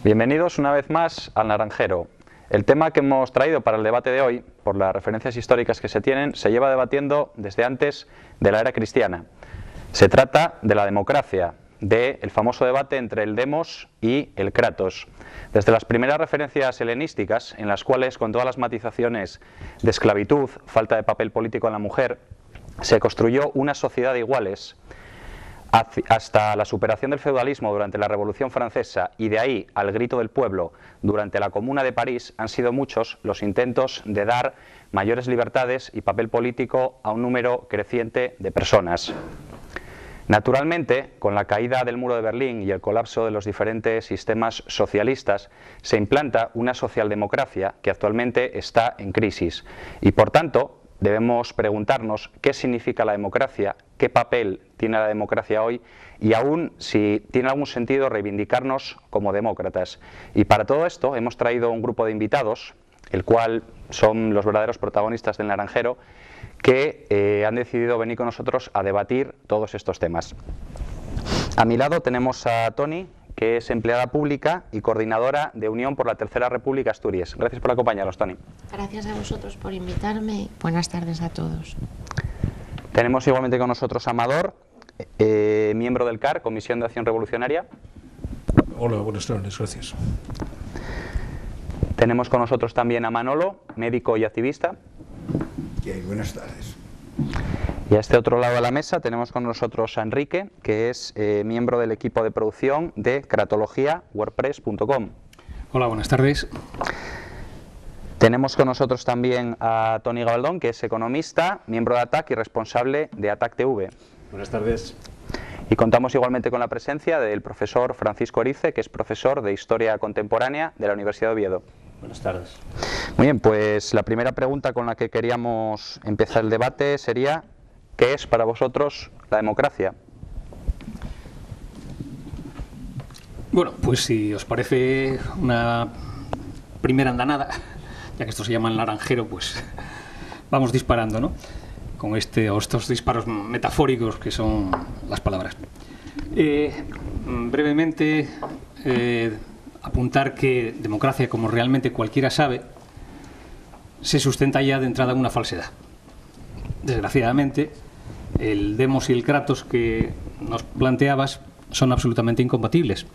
Bienvenidos una vez más al Naranjero. El tema que hemos traído para el debate de hoy, por las referencias históricas que se tienen, se lleva debatiendo desde antes de la era cristiana. Se trata de la democracia, del famoso debate entre el demos y el kratos. Desde las primeras referencias helenísticas, en las cuales, con todas las matizaciones de esclavitud, falta de papel político en la mujer, se construyó una sociedad de iguales, hasta la superación del feudalismo durante la Revolución Francesa y de ahí al grito del pueblo durante la Comuna de París, han sido muchos los intentos de dar mayores libertades y papel político a un número creciente de personas. Naturalmente, con la caída del muro de Berlín y el colapso de los diferentes sistemas socialistas, se implanta una socialdemocracia que actualmente está en crisis y, por tanto, debemos preguntarnos qué significa la democracia, qué papel tiene la democracia hoy y aún si tiene algún sentido reivindicarnos como demócratas. Y para todo esto hemos traído un grupo de invitados, el cual son los verdaderos protagonistas del Naranjero, que han decidido venir con nosotros a debatir todos estos temas. A mi lado tenemos a Toni, que es empleada pública y coordinadora de Unión por la Tercera República Asturias. Gracias por acompañarnos, Toni. Gracias a vosotros por invitarme. Buenas tardes a todos. Tenemos igualmente con nosotros a Amador, miembro del CAR, Comisión de Acción Revolucionaria. Hola, buenas tardes, gracias. Tenemos con nosotros también a Manolo, médico y activista. Buenas tardes. Y a este otro lado de la mesa tenemos con nosotros a Enrique, que es miembro del equipo de producción de cratologiawordpress.com. Hola, buenas tardes. Tenemos con nosotros también a Toni Gabaldón, que es economista, miembro de ATAC y responsable de ATAC TV. Buenas tardes. Y contamos igualmente con la presencia del profesor Francisco Erice, que es profesor de Historia Contemporánea de la Universidad de Oviedo. Buenas tardes. Muy bien, pues la primera pregunta con la que queríamos empezar el debate sería: ¿qué es para vosotros la democracia? Bueno, pues si os parece una primera andanada, ya que esto se llama el Naranjero, pues vamos disparando, ¿no? Con estos disparos metafóricos que son las palabras. Brevemente, apuntar que democracia, como realmente cualquiera sabe, se sustenta ya de entrada en una falsedad. Desgraciadamente, el demos y el kratos que nos planteabas son absolutamente incompatibles.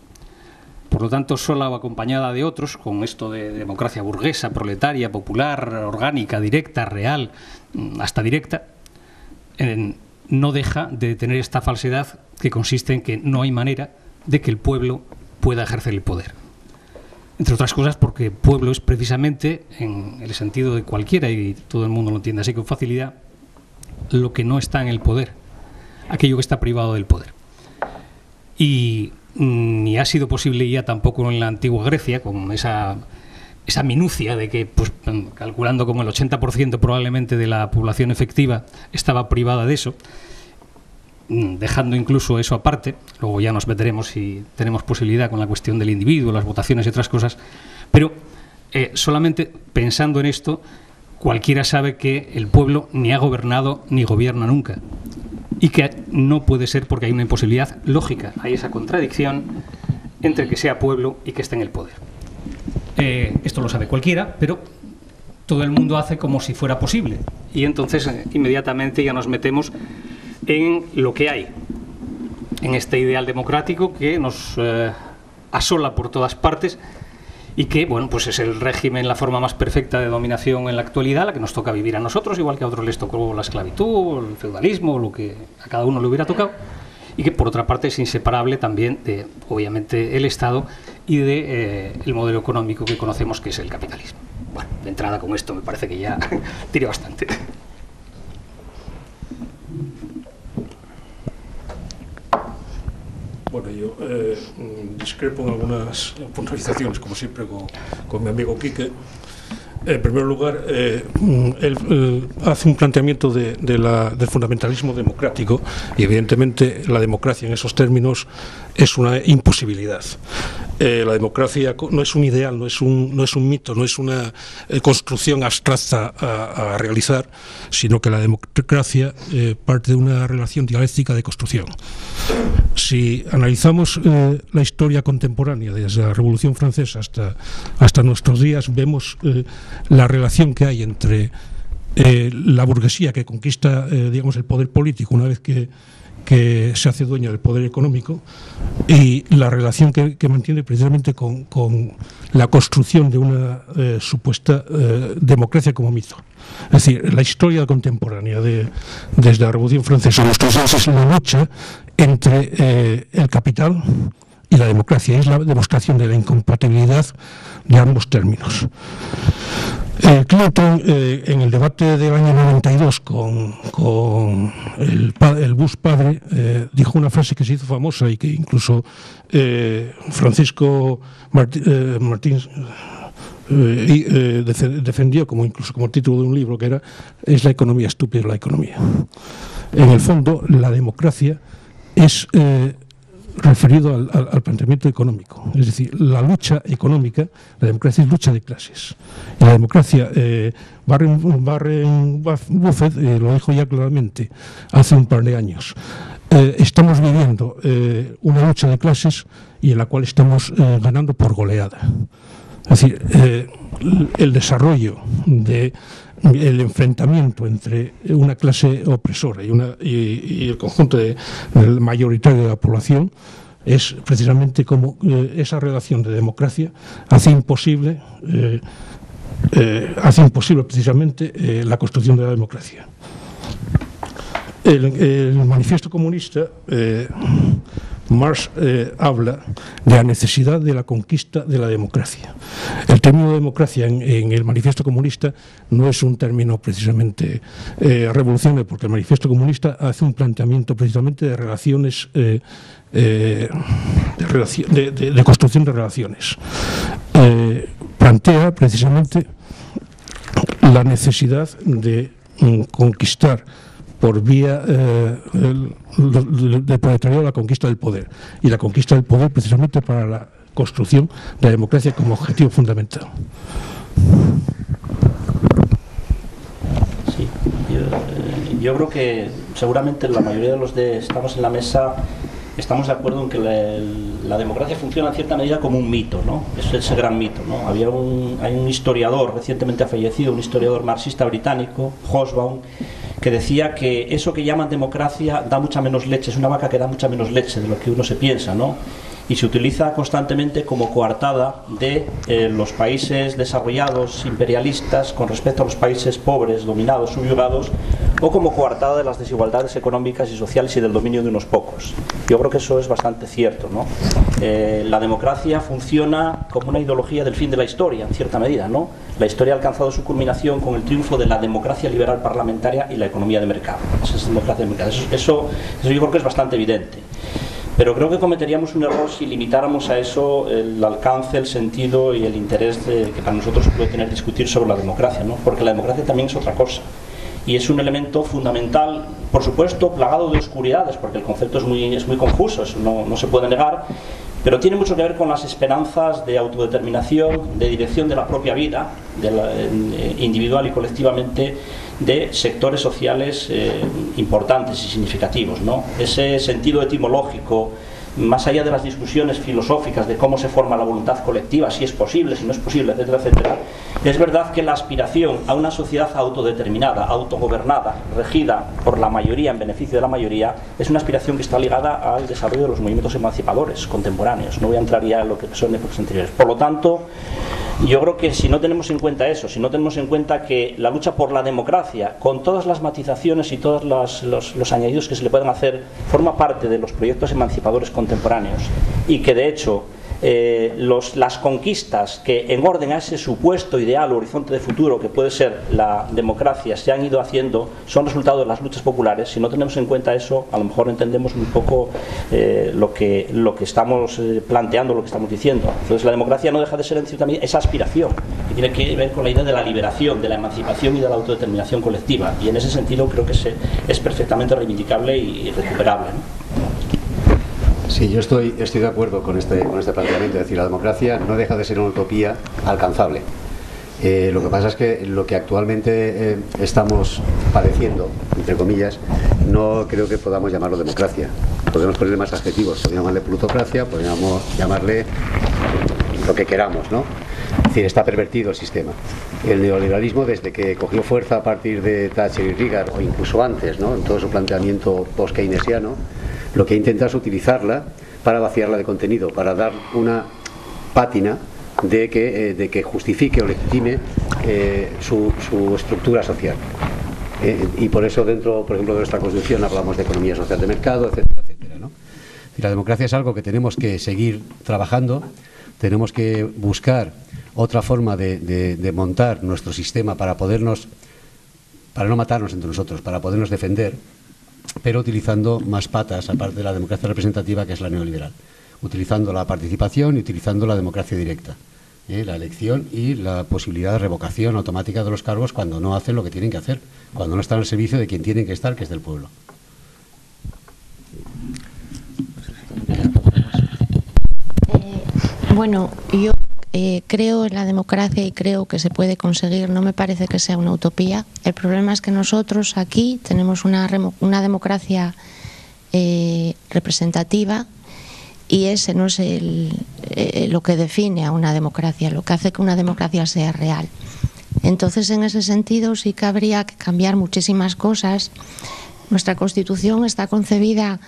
Por lo tanto, sola o acompañada de otros, con esto de democracia burguesa, proletaria, popular, orgánica, directa, real, hasta directa, no deja de tener esta falsedad que consiste en que no hay manera de que el pueblo pueda ejercer el poder. Entre otras cosas porque pueblo es precisamente, en el sentido de cualquiera, y todo el mundo lo entiende así con facilidad, lo que no está en el poder, aquello que está privado del poder. Y ni ha sido posible ya tampoco en la antigua Grecia, con esa minucia de que, pues, calculando como el 80% probablemente de la población efectiva estaba privada de eso, dejando incluso eso aparte. Luego ya nos meteremos si tenemos posibilidad con la cuestión del individuo, las votaciones y otras cosas, pero solamente pensando en esto, cualquiera sabe que el pueblo ni ha gobernado ni gobierna nunca, y que no puede ser porque hay una imposibilidad lógica, hay esa contradicción entre que sea pueblo y que esté en el poder. Esto lo sabe cualquiera, pero todo el mundo hace como si fuera posible, y entonces inmediatamente ya nos metemos en lo que hay, en este ideal democrático que nos asola por todas partes y que, bueno, pues es el régimen, la forma más perfecta de dominación en la actualidad, la que nos toca vivir a nosotros, igual que a otros les tocó la esclavitud, el feudalismo, lo que a cada uno le hubiera tocado, y que por otra parte es inseparable también de, obviamente, el Estado y de el modelo económico que conocemos, que es el capitalismo. Bueno, de entrada con esto me parece que ya tiré bastante. Bueno, yo discrepo en algunas puntualizaciones, como siempre, con mi amigo Quique. En primer lugar, él hace un planteamiento del fundamentalismo democrático y, evidentemente, la democracia en esos términos es una imposibilidad. la democracia no es un ideal, no es un mito, no es una construcción abstracta a realizar, sino que la democracia parte de una relación dialéctica de construcción. Si analizamos la historia contemporánea, desde la Revolución Francesa hasta nuestros días, vemos la relación que hay entre la burguesía que conquista digamos, el poder político una vez que se hace dueña del poder económico, y la relación que mantiene precisamente con la construcción de una supuesta democracia como mito. Es decir, la historia contemporánea desde la Revolución Francesa a nuestros días es la lucha entre el capital y la democracia. Es la demostración de la incompatibilidad de ambos términos. Clinton, en el debate del año 92 con el Bush padre, dijo una frase que se hizo famosa y que incluso Francisco Martín defendió incluso como título de un libro, que era "Es la economía estúpida la economía". En el fondo, la democracia es referido al planteamiento económico, es decir, la lucha económica. La democracia es lucha de clases. Y la democracia, Warren Buffett lo dijo ya claramente hace un par de años. Estamos viviendo una lucha de clases y en la cual estamos ganando por goleada. Es decir, el desarrollo el enfrentamiento entre una clase opresora y el conjunto del mayoritario de la población es precisamente como esa relación de democracia hace imposible precisamente la construcción de la democracia. El manifiesto comunista, Marx habla de la necesidad de la conquista de la democracia. El término democracia en el manifiesto comunista no es un término precisamente revolucionario, porque el manifiesto comunista hace un planteamiento precisamente de relaciones, de construcción de relaciones. Plantea precisamente la necesidad de conquistar por vía de proletariado la conquista del poder, y la conquista del poder precisamente para la construcción de la democracia como objetivo fundamental. Sí, yo creo que seguramente la mayoría de los que estamos en la mesa estamos de acuerdo en que la democracia funciona en cierta medida como un mito, ¿no? Es ese gran mito, ¿no? Hay un historiador recientemente ha fallecido, un historiador marxista británico, Hobsbawm, que decía que eso que llaman democracia da mucha menos leche, es una vaca que da mucha menos leche de lo que uno se piensa, ¿no? Y se utiliza constantemente como coartada de los países desarrollados, imperialistas, con respecto a los países pobres, dominados, subyugados, o como coartada de las desigualdades económicas y sociales y del dominio de unos pocos. Yo creo que eso es bastante cierto, ¿no? La democracia funciona como una ideología del fin de la historia, en cierta medida, ¿no? La historia ha alcanzado su culminación con el triunfo de la democracia liberal parlamentaria y la economía de mercado. Esa es democracia de mercado. Eso yo creo que es bastante evidente. Pero creo que cometeríamos un error si limitáramos a eso el alcance, el sentido y el interés que para nosotros puede tener discutir sobre la democracia, ¿no? Porque la democracia también es otra cosa. Y es un elemento fundamental, por supuesto, plagado de oscuridades, porque el concepto es muy confuso, eso no se puede negar, pero tiene mucho que ver con las esperanzas de autodeterminación, de dirección de la propia vida, individual y colectivamente, de sectores sociales importantes y significativos, ¿no? Ese sentido etimológico, más allá de las discusiones filosóficas de cómo se forma la voluntad colectiva, si es posible, si no es posible, etcétera, etcétera, es verdad que la aspiración a una sociedad autodeterminada, autogobernada, regida por la mayoría, en beneficio de la mayoría, es una aspiración que está ligada al desarrollo de los movimientos emancipadores contemporáneos. No voy a entrar ya en lo que son épocas anteriores. Por lo tanto, yo creo que si no tenemos en cuenta eso, si no tenemos en cuenta que la lucha por la democracia, con todas las matizaciones y todos los añadidos que se le pueden hacer, forma parte de los proyectos emancipadores contemporáneos, y que de hecho las conquistas que en orden a ese supuesto ideal o horizonte de futuro que puede ser la democracia se han ido haciendo son resultado de las luchas populares. Si no tenemos en cuenta eso, a lo mejor entendemos muy poco lo que estamos planteando, lo que estamos diciendo. Entonces la democracia no deja de ser en cierta medida esa aspiración que tiene que ver con la idea de la liberación, de la emancipación y de la autodeterminación colectiva, y en ese sentido creo que es perfectamente reivindicable y recuperable, ¿no? Sí, yo estoy de acuerdo con este planteamiento. Es decir, la democracia no deja de ser una utopía alcanzable. Lo que pasa es que lo que actualmente estamos padeciendo, entre comillas, no creo que podamos llamarlo democracia. Podemos ponerle más adjetivos, podríamos llamarle plutocracia, podríamos llamarle lo que queramos, ¿no? Es decir, está pervertido el sistema. El neoliberalismo, desde que cogió fuerza a partir de Thatcher y Reagan, o incluso antes, ¿no?, en todo su planteamiento post-keynesiano, lo que intenta es utilizarla para vaciarla de contenido, para dar una pátina de que justifique o legitime su estructura social. Y por eso dentro, por ejemplo, de nuestra Constitución hablamos de economía social de mercado, etcétera, etcétera, ¿no? Y la democracia es algo que tenemos que seguir trabajando, tenemos que buscar otra forma de montar nuestro sistema para no matarnos entre nosotros, para podernos defender, pero utilizando más patas, aparte de la democracia representativa, que es la neoliberal, utilizando la participación y utilizando la democracia directa, la elección y la posibilidad de revocación automática de los cargos cuando no hacen lo que tienen que hacer, cuando no están al servicio de quien tienen que estar, que es del pueblo. Bueno, yo creo en la democracia y creo que se puede conseguir. No me parece que sea una utopía. El problema es que nosotros aquí tenemos una democracia representativa, y ese no es lo que define a una democracia, lo que hace que una democracia sea real. Entonces, en ese sentido, sí que habría que cambiar muchísimas cosas. Nuestra Constitución está concebida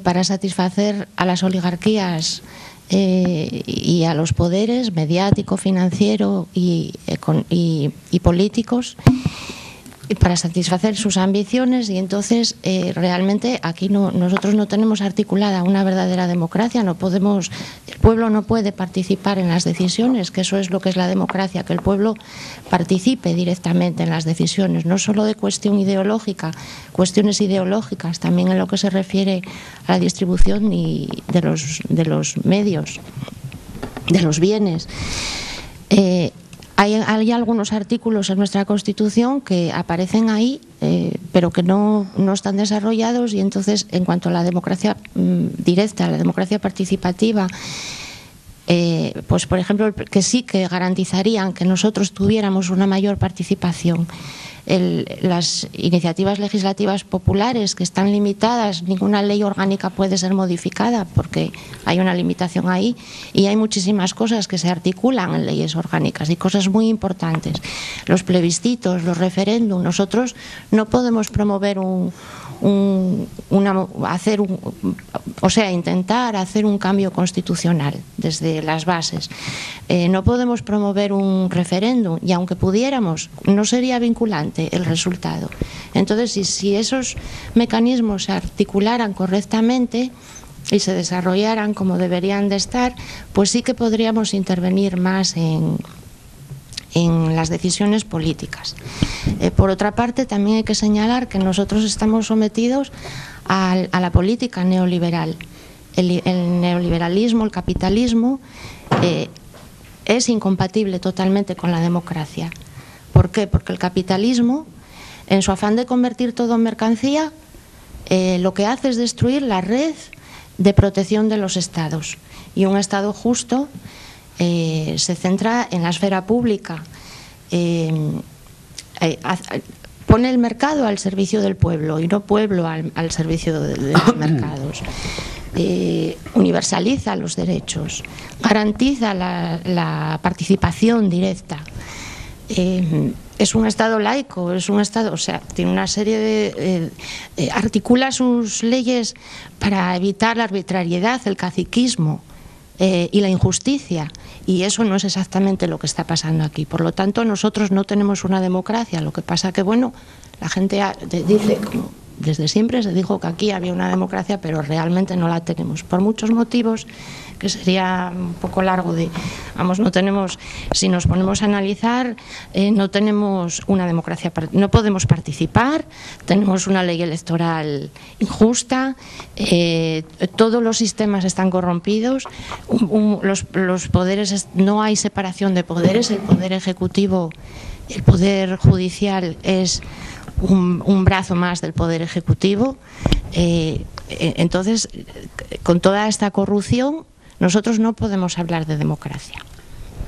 para satisfacer a las oligarquías y a los poderes mediático, financiero y políticos, para satisfacer sus ambiciones, y entonces realmente aquí nosotros no tenemos articulada una verdadera democracia. El pueblo no puede participar en las decisiones, que eso es lo que es la democracia, que el pueblo participe directamente en las decisiones, no solo de cuestiones ideológicas, también en lo que se refiere a la distribución de los medios, de los bienes. Hay algunos artículos en nuestra Constitución que aparecen ahí, pero que no están desarrollados, y entonces, en cuanto a la democracia directa, a la democracia participativa, pues por ejemplo, que sí que garantizarían que nosotros tuviéramos una mayor participación. Las iniciativas legislativas populares, que están limitadas, ninguna ley orgánica puede ser modificada porque hay una limitación ahí, y hay muchísimas cosas que se articulan en leyes orgánicas y cosas muy importantes. Los plebiscitos, los referéndums. Nosotros no podemos promover intentar hacer un cambio constitucional desde las bases. No podemos promover un referéndum, y aunque pudiéramos, no sería vinculante el resultado. Entonces, si esos mecanismos se articularan correctamente y se desarrollaran como deberían de estar, pues sí que podríamos intervenir más en las decisiones políticas. Por otra parte, también hay que señalar que nosotros estamos sometidos a la política neoliberal. El neoliberalismo, el capitalismo, es incompatible totalmente con la democracia. ¿Por qué? Porque el capitalismo, en su afán de convertir todo en mercancía, lo que hace es destruir la red de protección de los estados. Y un estado justo se centra en la esfera pública, pone el mercado al servicio del pueblo y no pueblo al servicio de los mercados. Universaliza los derechos, garantiza la participación directa. Es un Estado laico, es un Estado, tiene una serie de... articula sus leyes para evitar la arbitrariedad, el caciquismo y la injusticia, y eso no es exactamente lo que está pasando aquí. Por lo tanto, nosotros no tenemos una democracia. Lo que pasa que, bueno, la gente dice, como desde siempre se dijo que aquí había una democracia, pero realmente no la tenemos, por muchos motivos que sería un poco largo no tenemos, si nos ponemos a analizar, no tenemos una democracia, no podemos participar, tenemos una ley electoral injusta, todos los sistemas están corrompidos, los poderes, no hay separación de poderes, el poder ejecutivo, el poder judicial es un brazo más del poder ejecutivo. Entonces, con toda esta corrupción, nosotros no podemos hablar de democracia.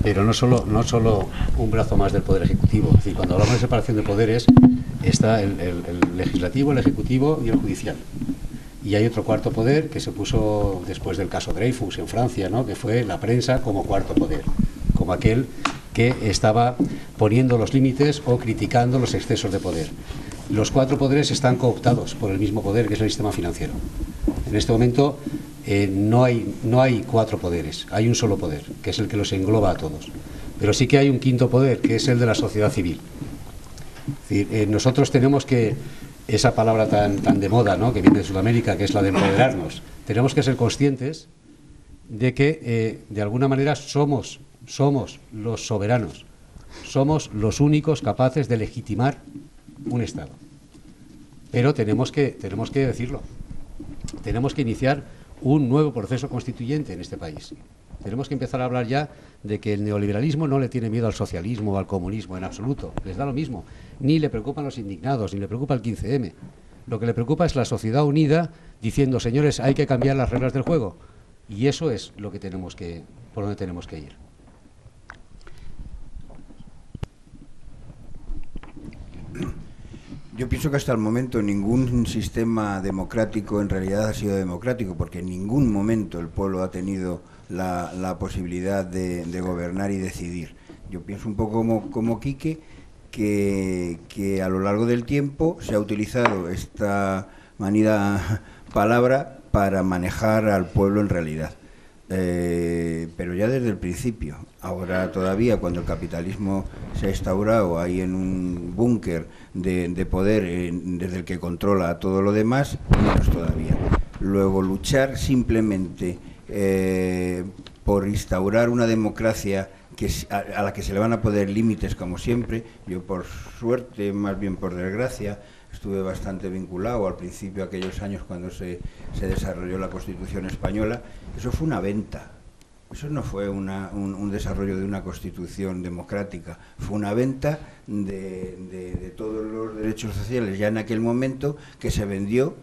Pero no solo un brazo más del Poder Ejecutivo. Es decir, cuando hablamos de separación de poderes, está el legislativo, el ejecutivo y el judicial. Y hay otro cuarto poder que se puso después del caso Dreyfus en Francia, ¿no?, que fue la prensa como cuarto poder, como aquel que estaba poniendo los límites o criticando los excesos de poder. Los cuatro poderes están cooptados por el mismo poder, que es el sistema financiero. En este momento no hay cuatro poderes, hay un solo poder, que es el que los engloba a todos. Pero sí que hay un quinto poder, que es el de la sociedad civil. Es decir, nosotros tenemos que, esa palabra tan de moda, ¿no?, que viene de Sudamérica, que es la de empoderarnos, tenemos que ser conscientes de que de alguna manera somos los soberanos, somos los únicos capaces de legitimar un Estado. Pero tenemos que decirlo, tenemos que iniciar un nuevo proceso constituyente en este país. Tenemos que empezar a hablar ya de que el neoliberalismo no le tiene miedo al socialismo o al comunismo en absoluto, les da lo mismo, ni le preocupan los indignados, ni le preocupa el 15M. Lo que le preocupa es la sociedad unida diciendo, señores, hay que cambiar las reglas del juego. Y eso es lo que por donde tenemos que ir. Yo pienso que hasta el momento ningún sistema democrático en realidad ha sido democrático, porque en ningún momento el pueblo ha tenido la posibilidad de gobernar y decidir. Yo pienso un poco como Quique, que a lo largo del tiempo se ha utilizado esta manida palabra para manejar al pueblo en realidad. Pero ya desde el principio. Ahora todavía, cuando el capitalismo se ha instaurado ahí en un búnker de poder desde el que controla todo lo demás, menos todavía. Luego, luchar simplemente por instaurar una democracia a la que se le van a poner límites, como siempre. Yo, por suerte, más bien por desgracia, estuve bastante vinculado al principio, aquellos años cuando se desarrolló la Constitución española. Eso fue una venta, eso no fue un desarrollo de una Constitución democrática, fue una venta de todos los derechos sociales ya en aquel momento, que se vendió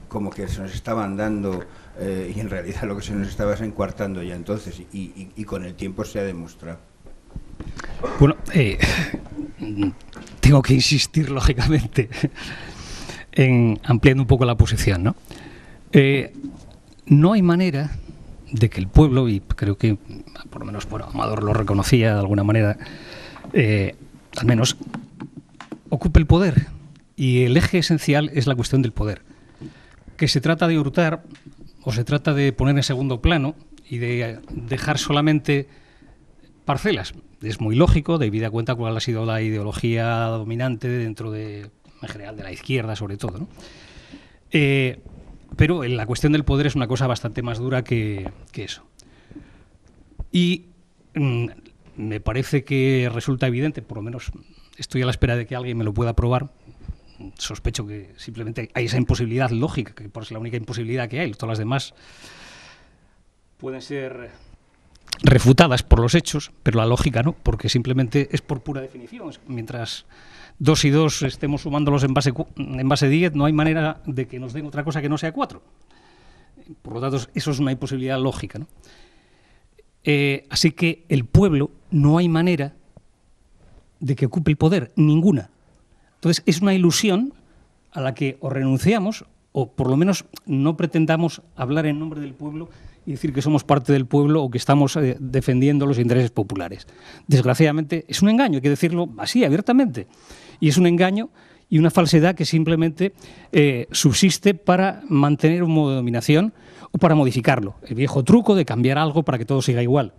como que se nos estaban dando, y en realidad lo que se nos estaba es encuartando ya entonces, y con el tiempo se ha demostrado. Bueno, tengo que insistir, lógicamente, en ampliando un poco la posición, ¿no? No hay manera de que el pueblo, y creo que por lo menos Amador lo reconocía de alguna manera, al menos ocupe el poder, y el eje esencial es la cuestión del poder, que se trata de hurtar o se trata de poner en segundo plano y de dejar solamente parcelas. Es muy lógico, debida cuenta cuál ha sido la ideología dominante dentro de, en general, de la izquierda sobre todo, ¿no? Pero la cuestión del poder es una cosa bastante más dura que eso. Y me parece que resulta evidente, por lo menos estoy a la espera de que alguien me lo pueda probar. Sospecho que simplemente hay esa imposibilidad lógica, que por ser la única imposibilidad que hay. Todas las demás pueden ser refutadas por los hechos, pero la lógica no, porque simplemente es por pura definición. Mientras 2 y 2 estemos sumándolos en base 10, no hay manera de que nos den otra cosa que no sea 4. Por lo tanto, eso es una imposibilidad lógica, ¿no? Así que el pueblo no hay manera de que ocupe el poder, ninguna. Entonces, es una ilusión a la que o renunciamos, o por lo menos no pretendamos hablar en nombre del pueblo y decir que somos parte del pueblo o que estamos defendiendo los intereses populares. Desgraciadamente, es un engaño, hay que decirlo así, abiertamente. Y es un engaño y una falsedad que simplemente subsiste para mantener un modo de dominación o para modificarlo. El viejo truco de cambiar algo para que todo siga igual.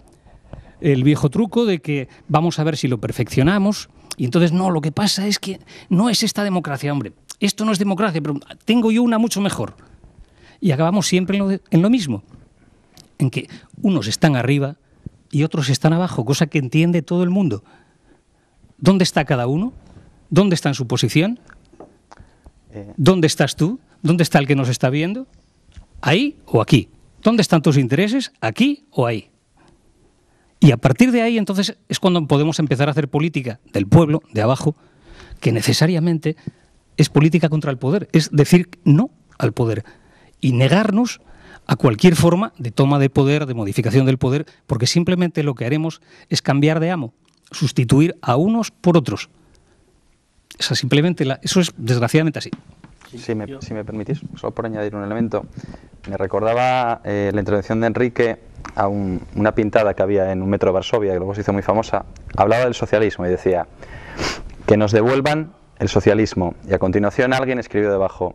El viejo truco de que vamos a ver si lo perfeccionamos y entonces no, lo que pasa es que no es esta democracia, hombre. Esto no es democracia, pero tengo yo una mucho mejor. Y acabamos siempre en lo mismo, en que unos están arriba y otros están abajo, cosa que entiende todo el mundo. ¿Dónde está cada uno? ¿Dónde está en su posición? ¿Dónde estás tú? ¿Dónde está el que nos está viendo? ¿Ahí o aquí? ¿Dónde están tus intereses? ¿Aquí o ahí? Y a partir de ahí, entonces, es cuando podemos empezar a hacer política del pueblo, de abajo, que necesariamente es política contra el poder, es decir no al poder. y negarnos a cualquier forma de toma de poder, de modificación del poder, porque simplemente lo que haremos es cambiar de amo, sustituir a unos por otros. Eso es desgraciadamente así. Si me permitís, solo por añadir un elemento, me recordaba la intervención de Enrique a una pintada que había en un metro de Varsovia, que luego se hizo muy famosa. Hablaba del socialismo y decía que nos devuelvan el socialismo, y a continuación alguien escribió debajo: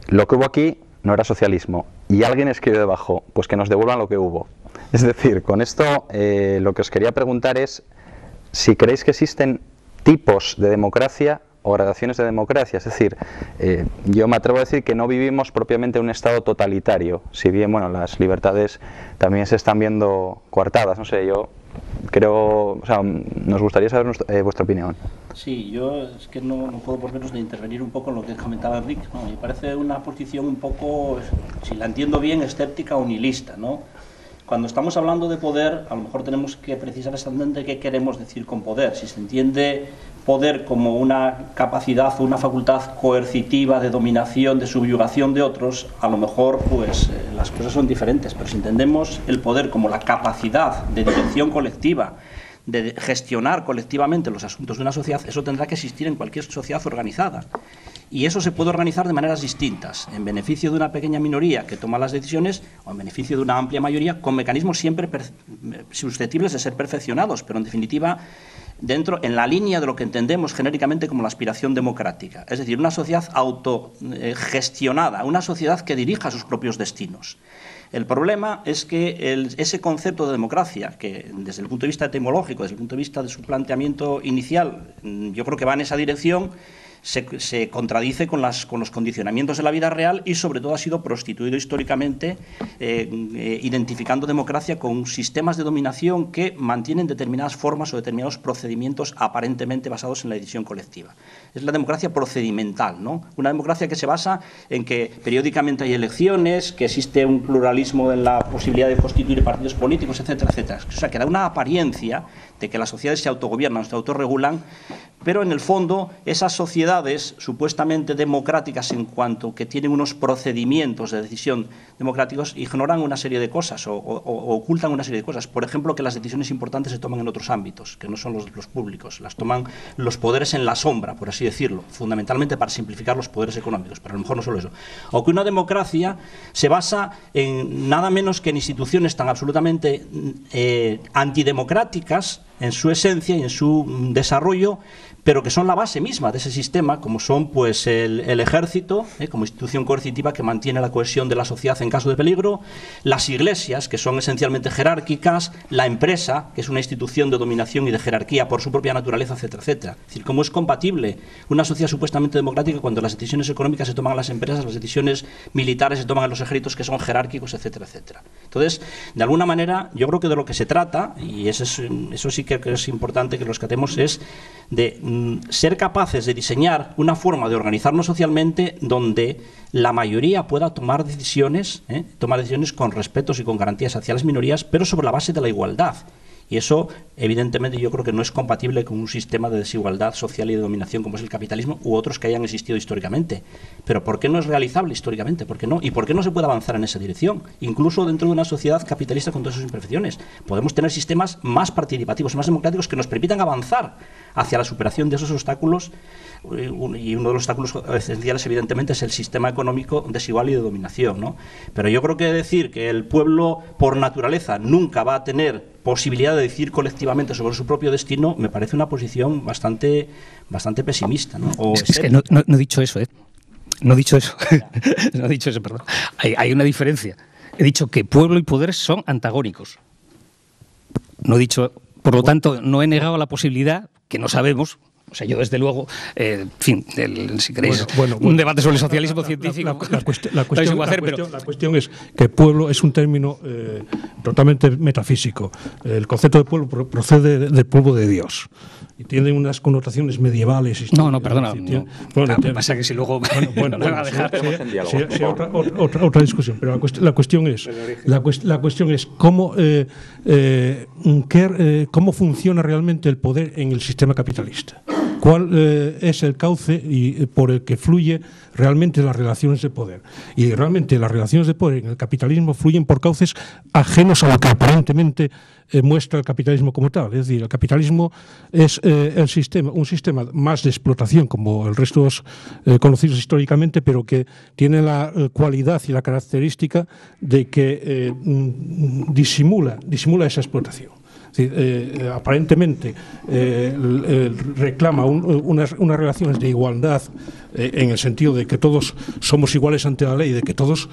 lo que hubo aquí no era socialismo, y alguien escribió debajo: pues que nos devuelvan lo que hubo. Es decir, con esto lo que os quería preguntar es si creéis que existen tipos de democracia o gradaciones de democracia. Es decir, yo me atrevo a decir que no vivimos propiamente un estado totalitario, si bien, bueno, las libertades también se están viendo coartadas. No sé, yo creo, o sea, nos gustaría saber vuestra opinión. Sí, yo es que no puedo por menos de intervenir un poco en lo que comentaba Enrique, ¿no? Me parece una posición un poco, si la entiendo bien, escéptica o nihilista, ¿no? Cuando estamos hablando de poder, a lo mejor tenemos que precisar exactamente qué queremos decir con poder. Si se entiende poder como una capacidad o una facultad coercitiva de dominación, de subyugación de otros, a lo mejor pues las cosas son diferentes. Pero si entendemos el poder como la capacidad de dirección colectiva, de gestionar colectivamente los asuntos de una sociedad, eso tendrá que existir en cualquier sociedad organizada. Y eso se puede organizar de maneras distintas, en beneficio de una pequeña minoría que toma las decisiones o en beneficio de una amplia mayoría, con mecanismos siempre susceptibles de ser perfeccionados, pero en definitiva en la línea de lo que entendemos genéricamente como la aspiración democrática, es decir, una sociedad autogestionada, una sociedad que dirija sus propios destinos. El problema es que ese concepto de democracia, que desde el punto de vista etimológico, desde el punto de vista de su planteamiento inicial, yo creo que va en esa dirección, se contradice con los condicionamientos de la vida real y sobre todo ha sido prostituido históricamente, identificando democracia con sistemas de dominación que mantienen determinadas formas o determinados procedimientos aparentemente basados en la decisión colectiva. Es la democracia procedimental, ¿no? Una democracia que se basa en que periódicamente hay elecciones, que existe un pluralismo en la posibilidad de constituir partidos políticos, etcétera, etcétera. O sea, que da una apariencia de que las sociedades se autogobiernan, se autorregulan, pero en el fondo esas sociedades supuestamente democráticas en cuanto que tienen unos procedimientos de decisión democráticos ignoran una serie de cosas o ocultan una serie de cosas. Por ejemplo, que las decisiones importantes se toman en otros ámbitos, que no son los públicos, las toman los poderes en la sombra, por así decirlo, fundamentalmente para simplificar los poderes económicos, pero a lo mejor no solo eso. O que una democracia se basa en nada menos que en instituciones tan absolutamente antidemocráticas en su esencia y en su desarrollo, pero que son la base misma de ese sistema, como son pues el ejército, como institución coercitiva que mantiene la cohesión de la sociedad en caso de peligro, las iglesias, que son esencialmente jerárquicas, la empresa, que es una institución de dominación y de jerarquía por su propia naturaleza, etcétera, etcétera. Es decir, ¿cómo es compatible una sociedad supuestamente democrática cuando las decisiones económicas se toman en las empresas, las decisiones militares se toman en los ejércitos que son jerárquicos, etcétera, etcétera? Entonces, de alguna manera, yo creo que de lo que se trata, y eso sí que es importante que lo rescatemos, es de ser capaces de diseñar una forma de organizarnos socialmente donde la mayoría pueda tomar decisiones con respetos y con garantías hacia las minorías, pero sobre la base de la igualdad. Y eso, evidentemente, yo creo que no es compatible con un sistema de desigualdad social y de dominación como es el capitalismo u otros que hayan existido históricamente. Pero ¿por qué no es realizable históricamente? ¿Por qué no? ¿Y por qué no se puede avanzar en esa dirección? Incluso dentro de una sociedad capitalista con todas sus imperfecciones. Podemos tener sistemas más participativos, más democráticos que nos permitan avanzar hacia la superación de esos obstáculos. Y uno de los obstáculos esenciales, evidentemente, es el sistema económico desigual y de dominación, ¿no? Pero yo creo que decir que el pueblo, por naturaleza, nunca va a tener posibilidad de decidir colectivamente sobre su propio destino, me parece una posición bastante pesimista, ¿no? Es que no he dicho eso, ¿eh? No he dicho eso. No he dicho eso, perdón. Hay una diferencia. He dicho que pueblo y poder son antagónicos. No he dicho, por lo tanto, no he negado la posibilidad, que no sabemos. O sea, yo desde luego, en fin, si queréis, un debate sobre el socialismo científico. La cuestión es que pueblo es un término totalmente metafísico. El concepto de pueblo procede del pueblo de Dios y tiene unas connotaciones medievales. No, perdona. Pasa que si luego otra discusión, pero la cuestión es cómo funciona realmente el poder en el sistema capitalista. cuál es el cauce por el que fluye realmente las relaciones de poder. Y realmente las relaciones de poder en el capitalismo fluyen por cauces ajenos a lo que aparentemente muestra el capitalismo como tal. Es decir, el capitalismo es un sistema más de explotación, como el resto conocidos históricamente, pero que tiene la cualidad y la característica de que disimula esa explotación. Aparentemente reclama unas relaciones de igualdad en el sentido de que todos somos iguales ante la ley, de que todos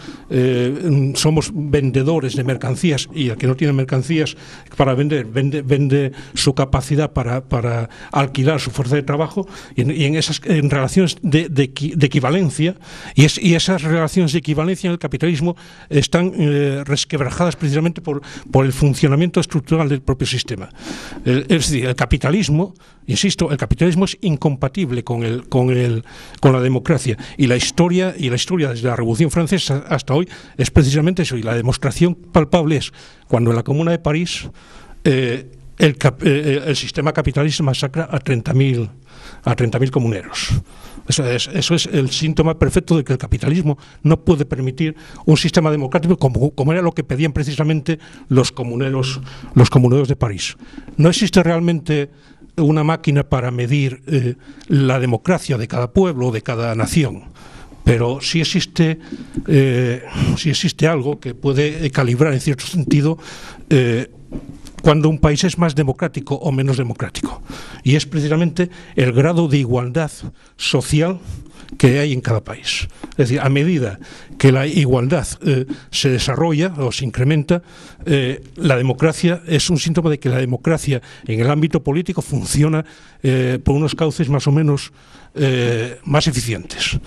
somos vendedores de mercancías, y el que no tiene mercancías para vender, vende su capacidad para alquilar su fuerza de trabajo, y en esas relaciones de equivalencia, y esas relaciones de equivalencia en el capitalismo están resquebrajadas precisamente por el funcionamiento estructural del propio sistema. Es decir, el capitalismo, insisto, el capitalismo es incompatible con la democracia, y la historia desde la Revolución Francesa hasta hoy es precisamente eso, y la demostración palpable es cuando en la Comuna de París el sistema capitalista masacra a 30.000 comuneros. Eso es el síntoma perfecto de que el capitalismo no puede permitir un sistema democrático como era lo que pedían precisamente los comuneros de París. No existe realmente una máquina para medir la democracia de cada pueblo o de cada nación, pero sí existe algo que puede calibrar en cierto sentido cuando un país es más democrático o menos democrático, y es precisamente el grado de igualdad social que hay en cada país. Es decir, a medida que la igualdad se desarrolla o se incrementa, la democracia es un síntoma de que la democracia en el ámbito político funciona por unos cauces más o menos más eficientes.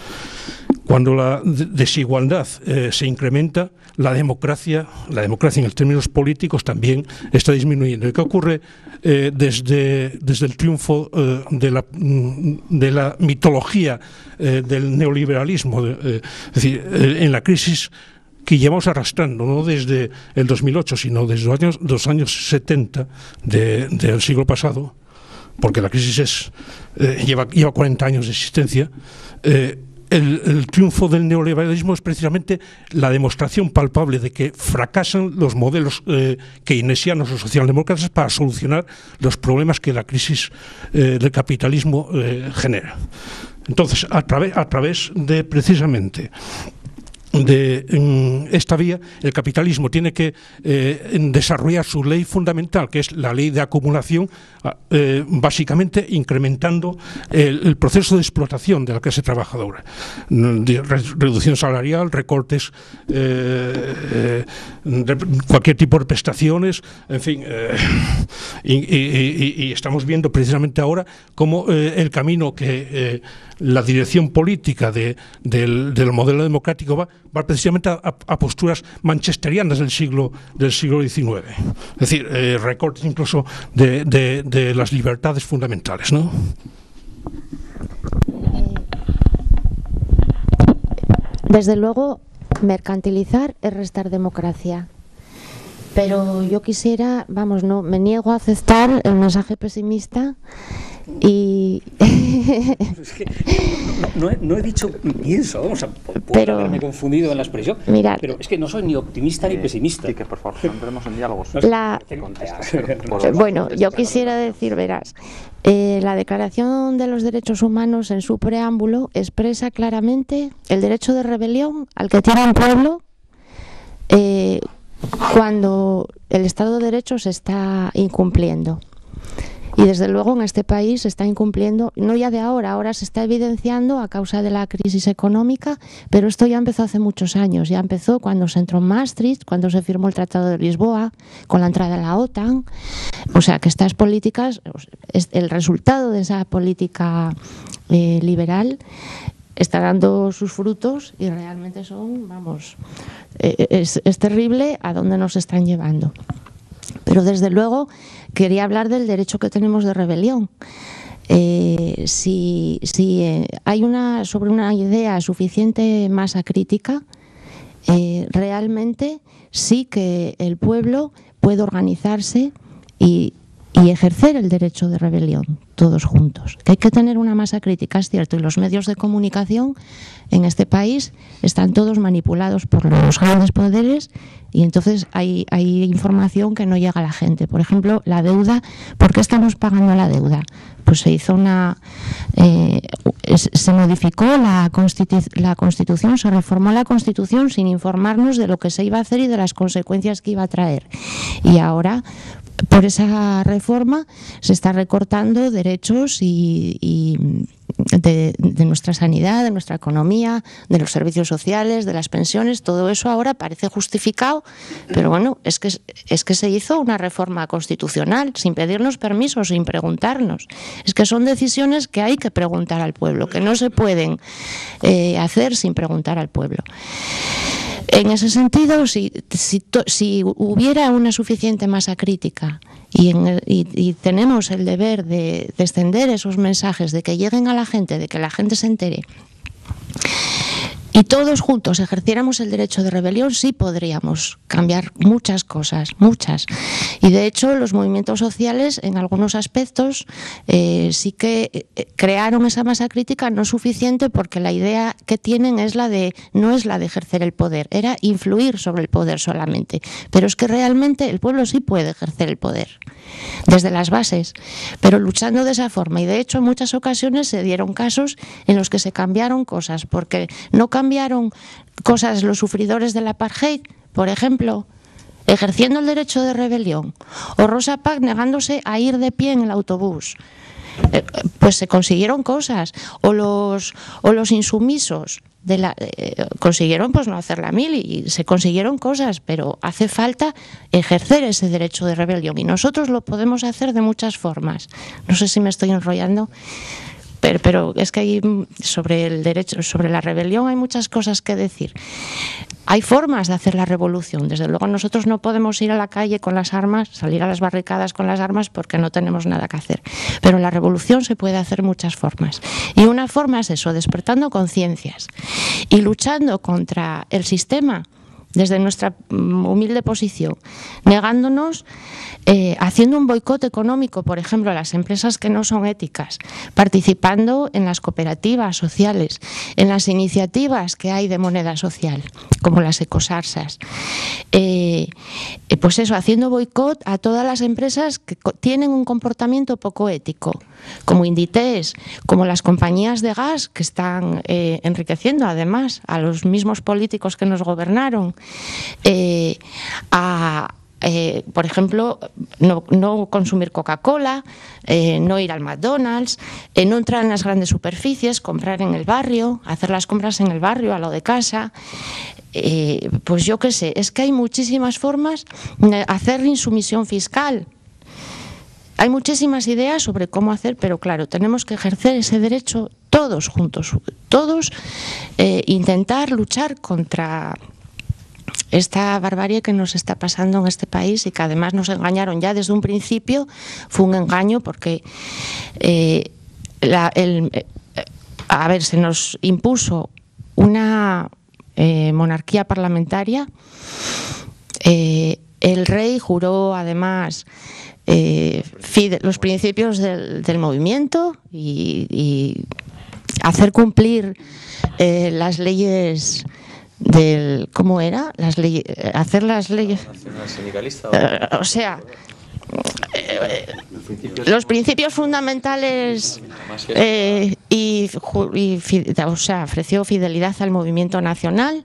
Cuando la desigualdad se incrementa, la democracia en términos políticos también está disminuyendo. ¿Y qué ocurre desde el triunfo de la mitología del neoliberalismo? Es decir, en la crisis que llevamos arrastrando, no desde el 2008, sino desde los años 70 del siglo pasado, porque la crisis lleva 40 años de existencia. El triunfo del neoliberalismo es precisamente la demostración palpable de que fracasan los modelos keynesianos o socialdemócratas para solucionar los problemas que la crisis del capitalismo genera. Entonces, a través de precisamente de esta vía, el capitalismo tiene que desarrollar su ley fundamental, que es la ley de acumulación, básicamente incrementando el proceso de explotación de la clase trabajadora, reducción salarial, recortes, cualquier tipo de prestaciones, en fin, y estamos viendo precisamente ahora cómo el camino que la dirección política del modelo democrático va precisamente a posturas manchesterianas del siglo XIX. Es decir, recortes incluso de las libertades fundamentales, ¿no? Desde luego, mercantilizar es restar democracia. Pero yo quisiera, me niego a aceptar el mensaje pesimista y... Es que no he dicho pienso, puedo haberme confundido en la expresión, mirad, pero es que no soy ni optimista ni pesimista. Sí, que por favor, entremos en diálogos. Bueno, yo quisiera decir, verás, la Declaración de los Derechos Humanos en su preámbulo expresa claramente el derecho de rebelión al que tiene un pueblo cuando el Estado de Derecho se está incumpliendo. Y desde luego en este país se está incumpliendo, no ya de ahora se está evidenciando a causa de la crisis económica, pero esto ya empezó hace muchos años, ya empezó cuando se entró en Maastricht, cuando se firmó el Tratado de Lisboa, con la entrada en la OTAN. O sea que estas políticas, el resultado de esa política liberal está dando sus frutos y realmente son, es terrible a dónde nos están llevando. Pero desde luego quería hablar del derecho que tenemos de rebelión. Si hay sobre una idea suficiente masa crítica, realmente sí que el pueblo puede organizarse y ejercer el derecho de rebelión. todos juntos. Que hay que tener una masa crítica, es cierto, y los medios de comunicación en este país están todos manipulados por los grandes poderes y entonces hay información que no llega a la gente. Por ejemplo, la deuda, ¿por qué estamos pagando la deuda? Pues se hizo se modificó la Constitución, se reformó la Constitución sin informarnos de lo que se iba a hacer y de las consecuencias que iba a traer. Y ahora, por esa reforma, se está recortando derechos de nuestra sanidad, de nuestra economía, de los servicios sociales, de las pensiones. Todo eso ahora parece justificado, pero bueno, es que se hizo una reforma constitucional sin pedirnos permiso, sin preguntarnos. Es que son decisiones que hay que preguntar al pueblo, que no se pueden hacer sin preguntar al pueblo. En ese sentido, si hubiera una suficiente masa crítica y tenemos el deber de extender esos mensajes, de que lleguen a la gente, de que la gente se entere, y todos juntos ejerciéramos el derecho de rebelión, sí podríamos cambiar muchas cosas, muchas. Y de hecho los movimientos sociales en algunos aspectos sí que crearon esa masa crítica no suficiente, porque la idea que tienen no es la de ejercer el poder, era influir sobre el poder solamente. Pero es que realmente el pueblo sí puede ejercer el poder desde las bases, pero luchando de esa forma. Y de hecho en muchas ocasiones se dieron casos en los que se cambiaron cosas, porque no cambiaron cosas los sufridores del apartheid, por ejemplo, ejerciendo el derecho de rebelión, o Rosa Parks negándose a ir de pie en el autobús. Pues se consiguieron cosas, o los insumisos consiguieron pues no hacer la mili, y se consiguieron cosas, pero hace falta ejercer ese derecho de rebelión, y nosotros lo podemos hacer de muchas formas. No sé si me estoy enrollando, pero es que hay sobre la rebelión hay muchas cosas que decir. Hay formas de hacer la revolución. Desde luego nosotros no podemos ir a la calle con las armas, salir a las barricadas con las armas, porque no tenemos nada que hacer. Pero la revolución se puede hacer de muchas formas. Y una forma es eso, despertando conciencias y luchando contra el sistema desde nuestra humilde posición, negándonos, haciendo un boicot económico, por ejemplo, a las empresas que no son éticas, participando en las cooperativas sociales, en las iniciativas que hay de moneda social, como las ecosarsas. Pues eso, haciendo boicot a todas las empresas que tienen un comportamiento poco ético, como Inditex, como las compañías de gas que están enriqueciendo además a los mismos políticos que nos gobernaron. Por ejemplo, no consumir Coca-Cola, no ir al McDonald's, no entrar en las grandes superficies, comprar en el barrio, hacer las compras en el barrio, a lo de casa. Pues yo qué sé, es que hay muchísimas formas de hacer insumisión fiscal. Hay muchísimas ideas sobre cómo hacer, pero claro, tenemos que ejercer ese derecho todos juntos, todos intentar luchar contra esta barbarie que nos está pasando en este país, y que además nos engañaron ya desde un principio. Fue un engaño porque se nos impuso una monarquía parlamentaria. El rey juró además los principios del movimiento y hacer cumplir las leyes ¿cómo era? Hacer las leyes los principios fundamentales, ofreció fidelidad al movimiento nacional.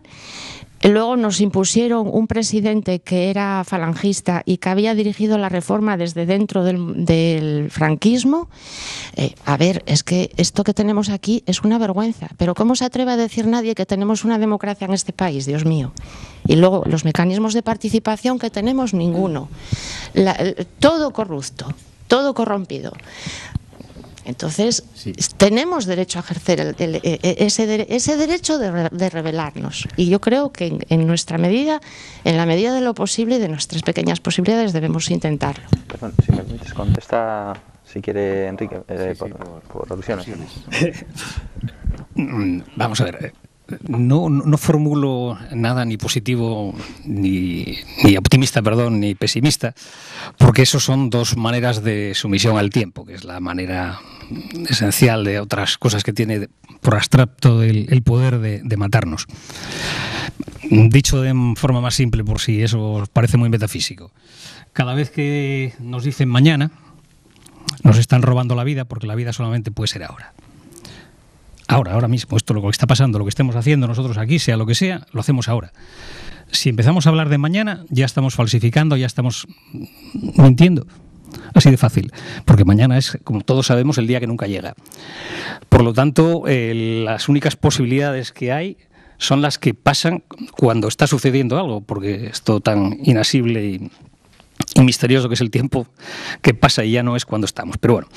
Luego nos impusieron un presidente que era falangista y que había dirigido la reforma desde dentro del franquismo. Es que esto que tenemos aquí es una vergüenza. Pero ¿cómo se atreve a decir nadie que tenemos una democracia en este país? Dios mío. Y luego los mecanismos de participación que tenemos, ninguno. Todo corrupto, todo corrompido. Entonces, sí, tenemos derecho a ejercer ese derecho de rebelarnos. Y yo creo que en nuestra medida, en la medida de lo posible y de nuestras pequeñas posibilidades, debemos intentarlo. Perdón, si me permites, contesta, si quiere, Enrique, por alusiones. Vamos a ver. no formulo nada ni positivo, ni optimista, perdón, ni pesimista, porque eso son dos maneras de sumisión al tiempo, que es la manera esencial de otras cosas que tiene por abstracto el poder de matarnos. Dicho de forma más simple, por si eso os parece muy metafísico, cada vez que nos dicen mañana, nos están robando la vida, porque la vida solamente puede ser ahora. Ahora mismo, esto lo que está pasando, lo que estemos haciendo nosotros aquí, sea lo que sea, lo hacemos ahora. Si empezamos a hablar de mañana, ya estamos falsificando, ya estamos mintiendo. Así de fácil, porque mañana es, como todos sabemos, el día que nunca llega. Por lo tanto, las únicas posibilidades que hay son las que pasan cuando está sucediendo algo, porque esto tan inasible y misterioso que es el tiempo que pasa y ya no es cuando estamos. Pero bueno,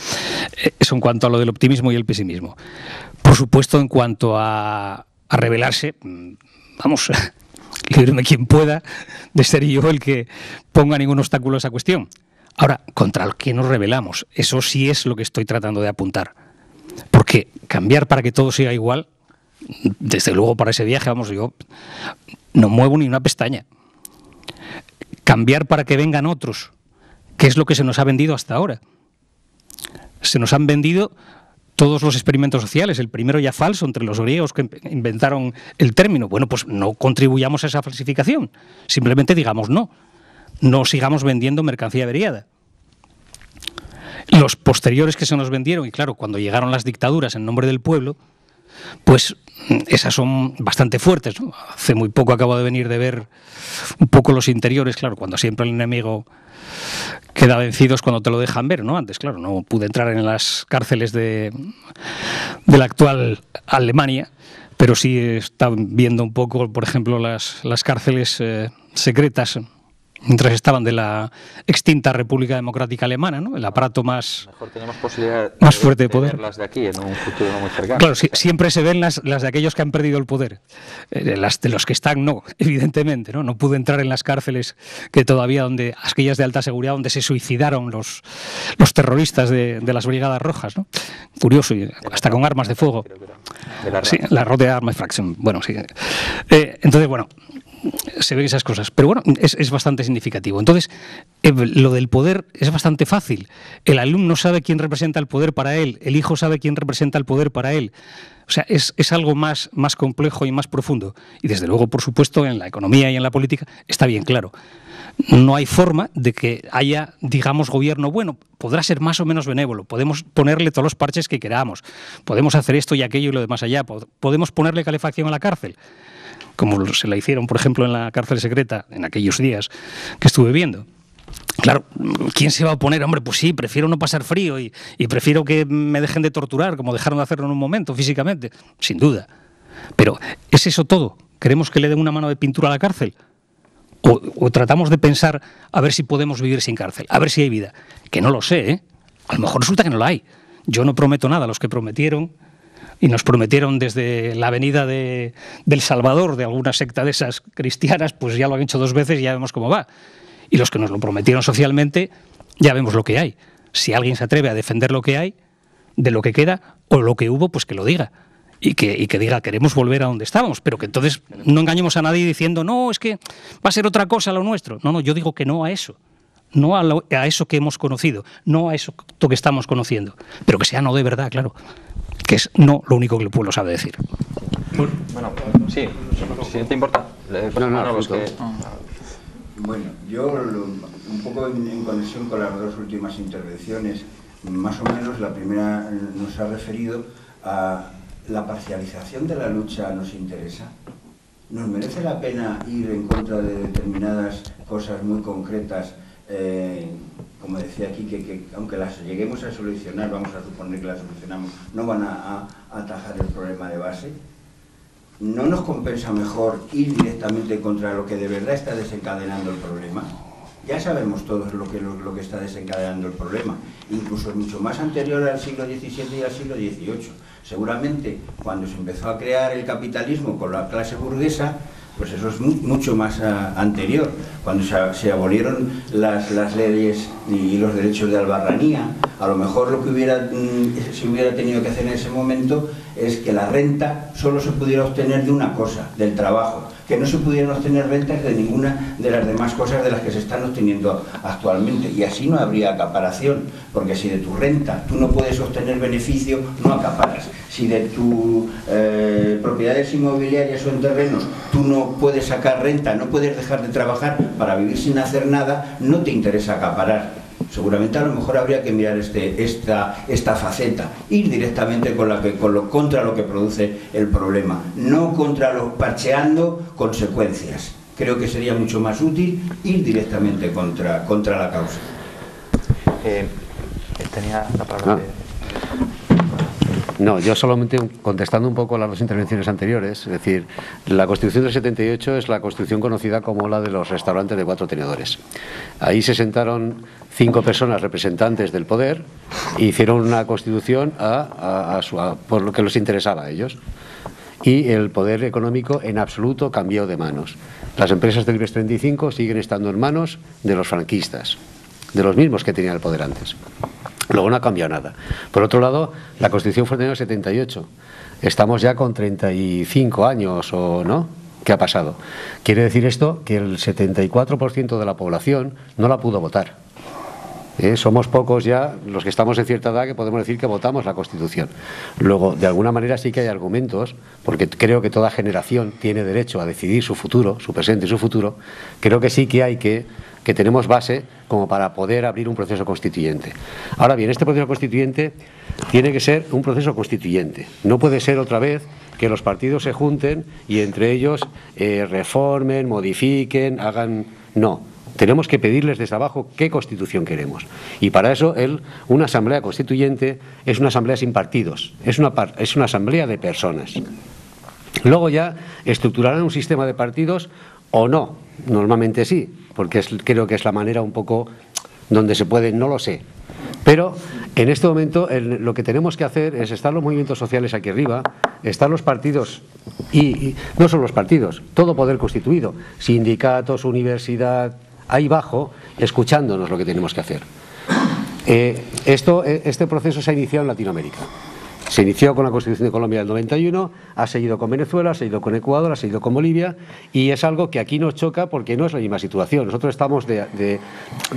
eso en cuanto a lo del optimismo y el pesimismo. Por supuesto, en cuanto a rebelarse, vamos, líbreme quien pueda de ser yo el que ponga ningún obstáculo a esa cuestión. Ahora, ¿contra lo que nos rebelamos? Eso sí es lo que estoy tratando de apuntar. Porque cambiar para que todo siga igual, desde luego para ese viaje, vamos, yo no muevo ni una pestaña. Cambiar para que vengan otros, que es lo que se nos ha vendido hasta ahora. Se nos han vendido todos los experimentos sociales, el primero ya falso entre los griegos que inventaron el término. Bueno, pues no contribuyamos a esa falsificación, simplemente digamos no sigamos vendiendo mercancía averiada. Los posteriores que se nos vendieron, y claro, cuando llegaron las dictaduras en nombre del pueblo, pues esas son bastante fuertes, ¿no? Hace muy poco acabo de venir de ver un poco los interiores, claro, cuando siempre el enemigo queda vencido es cuando te lo dejan ver, ¿no? Antes, claro, no pude entrar en las cárceles de la actual Alemania, pero sí he estado viendo un poco, por ejemplo, las cárceles secretas mientras estaban de la extinta República Democrática Alemana, ¿no? El aparato más fuerte de poder. Verlas de aquí en un futuro no muy cercano. Claro, siempre se ven las de aquellos que han perdido el poder. Las de los que están, no, evidentemente, ¿no? No pude entrar en las cárceles que todavía, aquellas de alta seguridad, donde se suicidaron los terroristas de las Brigadas Rojas, ¿no? Curioso, y hasta con armas de fuego. Sí, la Rote Arma Fraction. Bueno, sí. Entonces, bueno, se ven esas cosas, pero bueno, es bastante significativo. Entonces, lo del poder es bastante fácil. El alumno sabe quién representa el poder para él, el hijo sabe quién representa el poder para él. O sea, es algo más complejo y más profundo. Y desde luego, por supuesto, en la economía y en la política está bien claro. No hay forma de que haya, digamos, gobierno bueno. Podrá ser más o menos benévolo, podemos ponerle todos los parches que queramos, podemos hacer esto y aquello y lo demás allá, podemos ponerle calefacción a la cárcel, como se la hicieron, por ejemplo, en la cárcel secreta en aquellos días que estuve viendo. Claro, ¿quién se va a oponer? Hombre, pues sí, prefiero no pasar frío y prefiero que me dejen de torturar, como dejaron de hacerlo en un momento físicamente, sin duda. Pero ¿es eso todo? ¿Queremos que le den una mano de pintura a la cárcel? ¿O tratamos de pensar a ver si podemos vivir sin cárcel, a ver si hay vida? Que no lo sé, ¿eh? A lo mejor resulta que no la hay. Yo no prometo nada. Los que prometieron, y nos prometieron desde la avenida del Salvador, de alguna secta de esas cristianas, pues ya lo han hecho 2 veces y ya vemos cómo va. Y los que nos lo prometieron socialmente, ya vemos lo que hay. Si alguien se atreve a defender lo que hay, de lo que queda, o lo que hubo, pues que lo diga. Y que diga, queremos volver a donde estábamos, pero que entonces no engañemos a nadie diciendo, no, es que va a ser otra cosa lo nuestro. No, yo digo que no a eso. No a eso que hemos conocido, no a eso que estamos conociendo. Pero que sea no de verdad, claro. Que es no lo único que el pueblo sabe decir. Bueno, sí, si te importa. Bueno, yo un poco en conexión con las 2 últimas intervenciones, más o menos la primera nos ha referido a la parcialización de la lucha. ¿Nos interesa? ¿Nos merece la pena ir en contra de determinadas cosas muy concretas? Como decía aquí, que aunque las lleguemos a solucionar, vamos a suponer que las solucionamos, no van a atajar el problema de base. ¿No nos compensa mejor ir directamente contra lo que de verdad está desencadenando el problema? Ya sabemos todos lo que está desencadenando el problema, incluso es mucho más anterior al siglo XVII y al siglo XVIII. Seguramente cuando se empezó a crear el capitalismo con la clase burguesa, Pues eso es mucho más anterior, cuando se abolieron las leyes y los derechos de albarranía. A lo mejor lo que se hubiera tenido que hacer en ese momento es que la renta solo se pudiera obtener de una cosa, del trabajo, que no se pudieran obtener rentas de ninguna de las demás cosas de las que se están obteniendo actualmente, y así no habría acaparación, porque si de tu renta tú no puedes obtener beneficio, no acaparas. Si de tus propiedades inmobiliarias o en terrenos tú no puedes sacar renta, no puedes dejar de trabajar para vivir sin hacer nada, no te interesa acaparar. Seguramente a lo mejor habría que mirar esta faceta, ir directamente contra lo que produce el problema, no parcheando consecuencias. Creo que sería mucho más útil ir directamente contra la causa. Tenía la palabra. No, yo solamente contestando un poco a las dos intervenciones anteriores, es decir, la Constitución del 78 es la Constitución conocida como la de los restaurantes de 4 tenedores. Ahí se sentaron 5 personas representantes del poder e hicieron una Constitución por lo que les interesaba a ellos. Y el poder económico en absoluto cambió de manos. Las empresas del IBEX 35 siguen estando en manos de los franquistas, de los mismos que tenían el poder antes. Luego no ha cambiado nada. Por otro lado, la Constitución fue en el 78. Estamos ya con 35 años, ¿o no? ¿Qué ha pasado? Quiere decir esto que el 74% de la población no la pudo votar. Somos pocos ya los que estamos en cierta edad que podemos decir que votamos la Constitución. Luego, de alguna manera sí que hay argumentos, porque creo que toda generación tiene derecho a decidir su futuro, su presente y su futuro. Creo que sí que hay que tenemos base como para poder abrir un proceso constituyente. Ahora bien, este proceso constituyente tiene que ser un proceso constituyente. No puede ser otra vez que los partidos se junten y entre ellos reformen, modifiquen, hagan... No. Tenemos que pedirles desde abajo qué constitución queremos. Y para eso una asamblea constituyente es una asamblea sin partidos, es una asamblea de personas. Luego ya estructurarán un sistema de partidos o no, normalmente sí, porque creo que es la manera un poco donde se puede, no lo sé. Pero en este momento lo que tenemos que hacer es estar los movimientos sociales aquí arriba, estar los partidos y no solo los partidos, todo poder constituido, sindicatos, universidad, ahí abajo, escuchándonos lo que tenemos que hacer. Este proceso se ha iniciado en Latinoamérica. Se inició con la Constitución de Colombia del 91, ha seguido con Venezuela, ha seguido con Ecuador, ha seguido con Bolivia, y es algo que aquí nos choca porque no es la misma situación. Nosotros estamos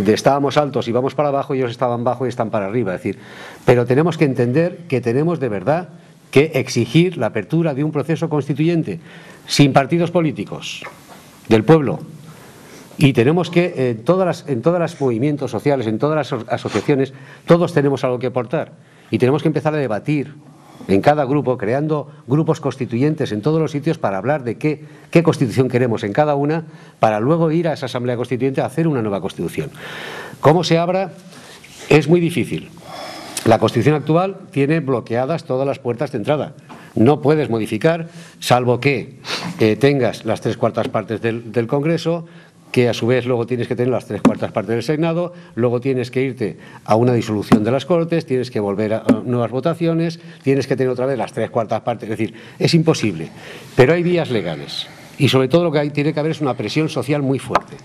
estábamos altos y vamos para abajo, y ellos estaban bajo y están para arriba. Es decir, pero tenemos que entender que tenemos de verdad que exigir la apertura de un proceso constituyente sin partidos políticos, del pueblo. Y tenemos que, en todos los movimientos sociales, en todas las asociaciones, todos tenemos algo que aportar. Y tenemos que empezar a debatir en cada grupo, creando grupos constituyentes en todos los sitios para hablar de qué constitución queremos en cada una, para luego ir a esa asamblea constituyente a hacer una nueva constitución. ¿Cómo se abra? Es muy difícil. La constitución actual tiene bloqueadas todas las puertas de entrada. No puedes modificar, salvo que tengas las 3/4 partes del Congreso, que a su vez luego tienes que tener las 3/4 partes del Senado, luego tienes que irte a una disolución de las Cortes, tienes que volver a nuevas votaciones, tienes que tener otra vez las 3/4 partes, es decir, es imposible. Pero hay vías legales y sobre todo lo que tiene que haber es una presión social muy fuerte.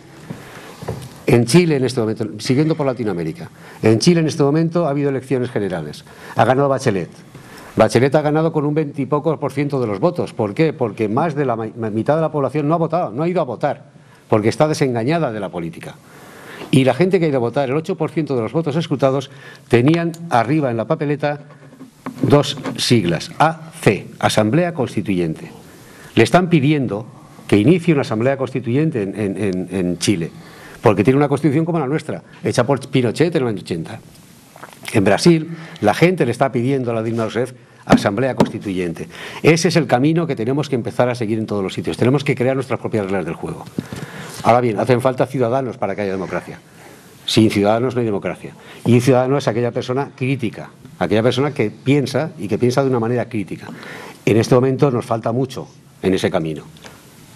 En Chile en este momento, siguiendo por Latinoamérica, en Chile en este momento ha habido elecciones generales, ha ganado Bachelet. Bachelet ha ganado con un 20 y pocos % de los votos. ¿Por qué? Porque más de la mitad de la población no ha votado, no ha ido a votar, porque está desengañada de la política. Y la gente que ha ido a votar, el 8% de los votos escrutados, tenían arriba en la papeleta 2 siglas, AC, Asamblea Constituyente. Le están pidiendo que inicie una Asamblea Constituyente en Chile, porque tiene una constitución como la nuestra, hecha por Pinochet en el año 80. En Brasil, la gente le está pidiendo a la Dilma Rousseff Asamblea Constituyente. Ese es el camino que tenemos que empezar a seguir en todos los sitios. Tenemos que crear nuestras propias reglas del juego. Ahora bien, hacen falta ciudadanos para que haya democracia. Sin ciudadanos no hay democracia. Y un ciudadano es aquella persona crítica, aquella persona que piensa y que piensa de una manera crítica. En este momento nos falta mucho en ese camino.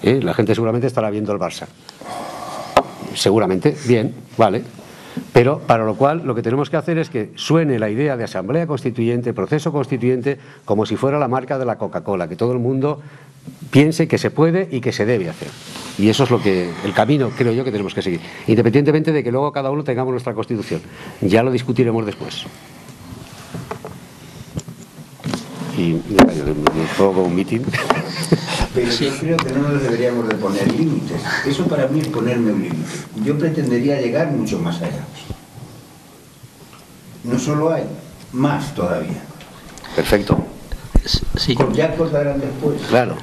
La gente seguramente estará viendo el Barça. Seguramente, bien, vale. Pero para lo cual lo que tenemos que hacer es que suene la idea de asamblea constituyente, proceso constituyente, como si fuera la marca de la Coca-Cola, que todo el mundo piense que se puede y que se debe hacer. Y eso es el camino, creo yo, que tenemos que seguir, independientemente de que luego cada uno tengamos nuestra constitución. Ya lo discutiremos después. Y me juego con un mitin. Pero yo creo que no nos deberíamos de poner límites. Eso para mí es ponerme un límite. Yo pretendería llegar mucho más allá. No solo hay, más todavía. Perfecto. Sí. Con Yacos darán después. Claro.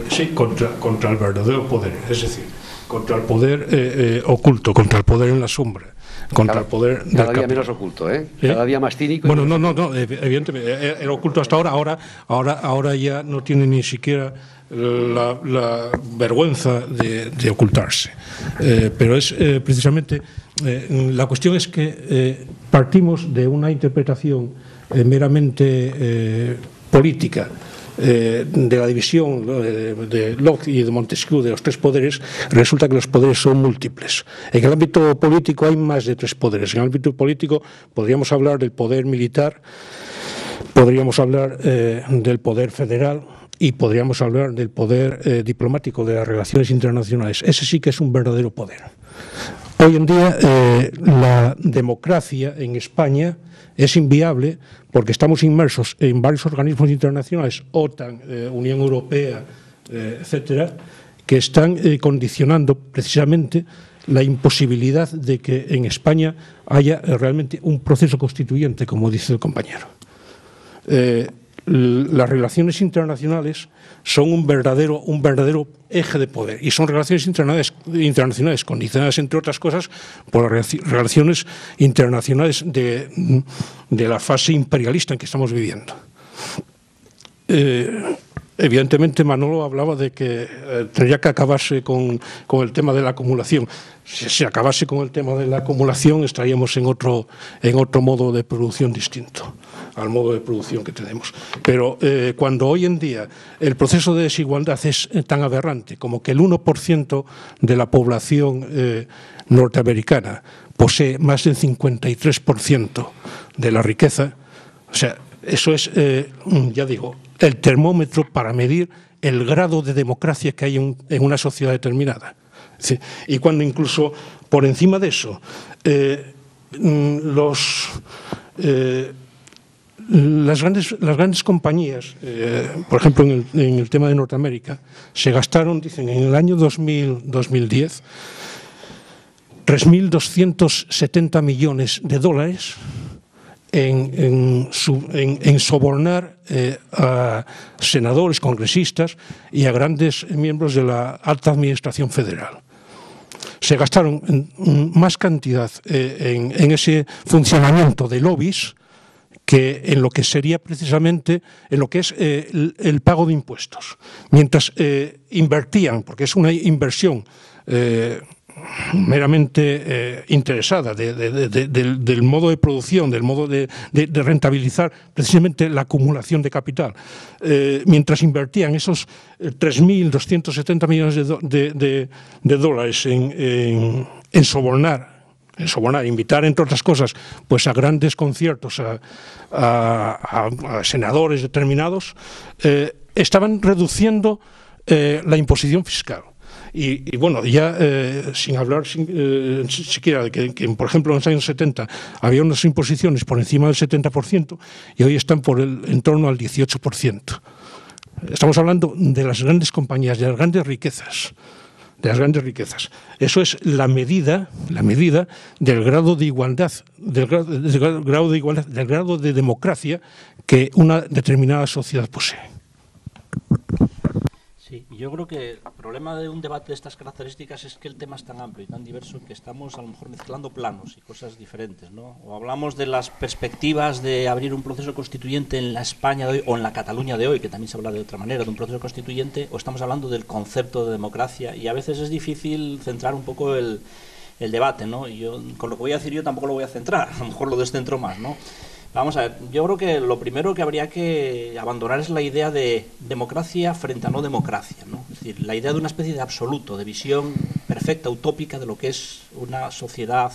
Sí, contra el verdadero poder, es decir, contra el poder oculto, contra el poder en la sombra, contra el poder del cada día capital. Menos oculto, ¿eh? Cada día más cínico. Bueno, no, evidentemente, era oculto hasta ahora ya no tiene ni siquiera la vergüenza de ocultarse. Pero es precisamente, la cuestión es que partimos de una interpretación meramente política de la división de Locke y de Montesquieu de los tres poderes. Resulta que los poderes son múltiples. En el ámbito político hay más de tres poderes. En el ámbito político podríamos hablar del poder militar, podríamos hablar del poder federal y podríamos hablar del poder diplomático, de las relaciones internacionales. Ese sí que es un verdadero poder. Hoy en día la democracia en España es inviable porque estamos inmersos en varios organismos internacionales, OTAN, Unión Europea, etcétera, que están condicionando precisamente la imposibilidad de que en España haya realmente un proceso constituyente, como dice el compañero. Las relaciones internacionales son un verdadero eje de poder, y son relaciones internacionales condicionadas, entre otras cosas, por las relaciones internacionales de la fase imperialista en que estamos viviendo. Evidentemente Manolo hablaba de que tendría que acabarse con el tema de la acumulación. Si se acabase con el tema de la acumulación, estaríamos en otro modo de producción distinto al modo de producción que tenemos. Pero cuando hoy en día el proceso de desigualdad es tan aberrante como que el 1% de la población norteamericana posee más del 53% de la riqueza, o sea, eso es, ya digo, el termómetro para medir el grado de democracia que hay en una sociedad determinada. Sí. Y cuando incluso por encima de eso las grandes compañías, por ejemplo en el tema de Norteamérica, se gastaron, dicen, en el año 2010 $3.270 millones en sobornar a senadores, congresistas y a grandes miembros de la alta administración federal. Se gastaron más cantidad en ese funcionamiento de lobbies que en lo que sería precisamente en lo que es el pago de impuestos. Mientras invertían, porque es una inversión meramente interesada del modo de producción, del modo de rentabilizar precisamente la acumulación de capital. Mientras invertían esos 3.270 millones de dólares en sobornar, invitar, entre otras cosas, pues a grandes conciertos a senadores determinados, estaban reduciendo la imposición fiscal. Y bueno, ya sin hablar siquiera de que, por ejemplo, en los años 70 había unas imposiciones por encima del 70% y hoy están en torno al 18%. Estamos hablando de las grandes compañías, de las grandes riquezas. Eso es la medida del grado de igualdad, del grado de democracia que una determinada sociedad posee. Sí, yo creo que el problema de un debate de estas características es que el tema es tan amplio y tan diverso que estamos a lo mejor mezclando planos y cosas diferentes, ¿no? O hablamos de las perspectivas de abrir un proceso constituyente en la España de hoy o en la Cataluña de hoy, que también se habla de otra manera de un proceso constituyente, o estamos hablando del concepto de democracia, y a veces es difícil centrar un poco el debate, ¿no? Y yo, con lo que voy a decir yo tampoco lo voy a centrar, a lo mejor lo descentro más, ¿no? Vamos a ver, yo creo que lo primero que habría que abandonar es la idea de democracia frente a no democracia, ¿no? Es decir, la idea de una especie de absoluto, de visión perfecta, utópica de lo que es una sociedad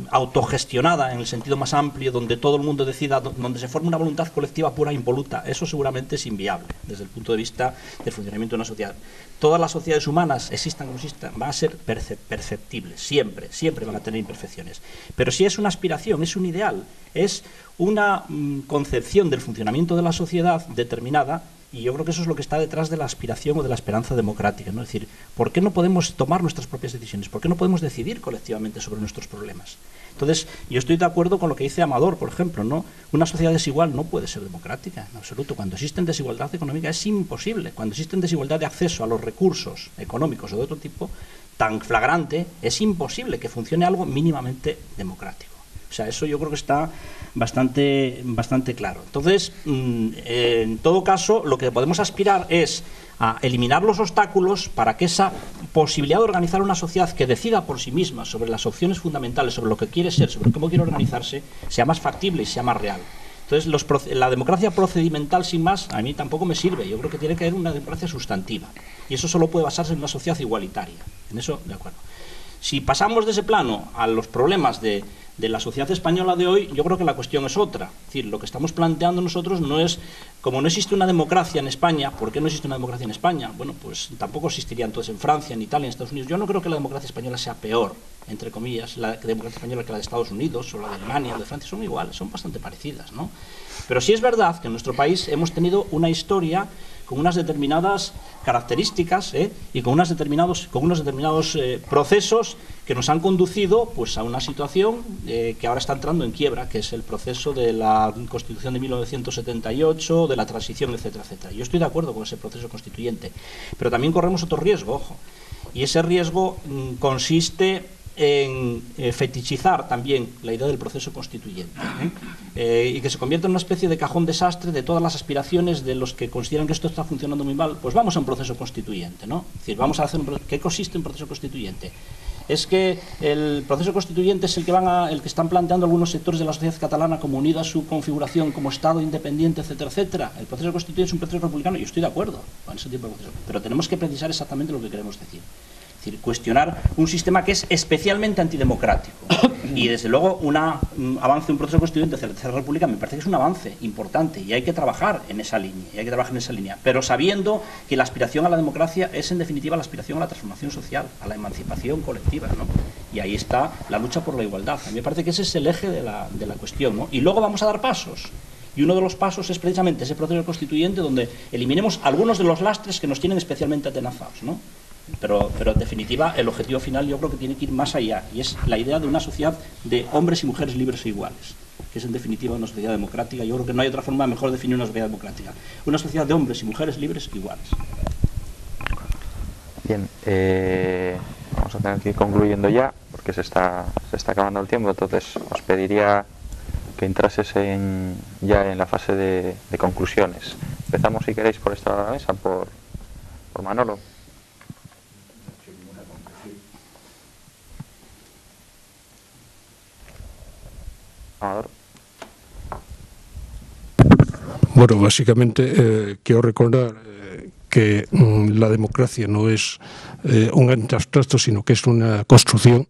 autogestionada en el sentido más amplio, donde todo el mundo decida, donde se forme una voluntad colectiva pura e impoluta, eso seguramente es inviable desde el punto de vista del funcionamiento de una sociedad. Todas las sociedades humanas, existan como existan, van a ser perceptibles, siempre van a tener imperfecciones. Pero si es una aspiración, es un ideal, es una concepción del funcionamiento de la sociedad determinada, y yo creo que eso es lo que está detrás de la aspiración o de la esperanza democrática, ¿no? Es decir, ¿por qué no podemos tomar nuestras propias decisiones? ¿Por qué no podemos decidir colectivamente sobre nuestros problemas? Entonces, yo estoy de acuerdo con lo que dice Amador, por ejemplo, ¿no? Una sociedad desigual no puede ser democrática, en absoluto. Cuando existe desigualdad económica es imposible. Cuando existe desigualdad de acceso a los recursos económicos o de otro tipo, tan flagrante, es imposible que funcione algo mínimamente democrático. O sea, eso yo creo que está bastante claro. Entonces, en todo caso, lo que podemos aspirar es a eliminar los obstáculos para que esa posibilidad de organizar una sociedad que decida por sí misma sobre las opciones fundamentales, sobre lo que quiere ser, sobre cómo quiere organizarse, sea más factible y sea más real. Entonces, la democracia procedimental, sin más, a mí tampoco me sirve. Yo creo que tiene que haber una democracia sustantiva. Y eso solo puede basarse en una sociedad igualitaria. En eso, de acuerdo. Si pasamos de ese plano a los problemas de la sociedad española de hoy, yo creo que la cuestión es otra. Es decir, lo que estamos planteando nosotros no es, como no existe una democracia en España, ¿por qué no existe una democracia en España? Bueno, pues tampoco existiría entonces en Francia, en Italia, en Estados Unidos. Yo no creo que la democracia española sea peor, entre comillas, la democracia española que la de Estados Unidos, o la de Alemania, o de Francia, son iguales, son bastante parecidas, ¿no? Pero sí es verdad que en nuestro país hemos tenido una historia con unas determinadas características y con unos determinados procesos que nos han conducido pues a una situación que ahora está entrando en quiebra, que es el proceso de la Constitución de 1978, de la transición, etcétera, etcétera. Yo estoy de acuerdo con ese proceso constituyente, pero también corremos otro riesgo, ojo, y ese riesgo consiste en fetichizar también la idea del proceso constituyente y que se convierta en una especie de cajón desastre de todas las aspiraciones de los que consideran que esto está funcionando muy mal. Pues vamos a un proceso constituyente, ¿no? Es decir, vamos a hacer ¿qué consiste en proceso constituyente? Es que el proceso constituyente es el que están planteando algunos sectores de la sociedad catalana como unida a su configuración como Estado independiente, etcétera, etcétera. El proceso constituyente es un proceso republicano, y yo estoy de acuerdo con ese tipo de proceso, pero tenemos que precisar exactamente lo que queremos decir. Es decir, cuestionar un sistema que es especialmente antidemocrático. Y desde luego un avance de un proceso constituyente hacia la Tercera República me parece que es un avance importante y hay que trabajar en esa línea, pero sabiendo que la aspiración a la democracia es en definitiva la aspiración a la transformación social, a la emancipación colectiva, ¿no? Y ahí está la lucha por la igualdad. A mí me parece que ese es el eje de la cuestión, ¿no? Y luego vamos a dar pasos. Y uno de los pasos es precisamente ese proceso constituyente donde eliminemos algunos de los lastres que nos tienen especialmente atenazados, ¿no? Pero en definitiva el objetivo final yo creo que tiene que ir más allá, y es la idea de una sociedad de hombres y mujeres libres e iguales, que es en definitiva una sociedad democrática. Yo creo que no hay otra forma mejor de definir una sociedad democrática, una sociedad de hombres y mujeres libres e iguales. Bien, vamos a tener que ir concluyendo ya porque se está acabando el tiempo, entonces os pediría que entrases ya en la fase de conclusiones. Empezamos, si queréis, por esta lado de la mesa, por Manolo. Bueno, básicamente quiero recordar que la democracia no es un ente abstracto, sino que es una construcción,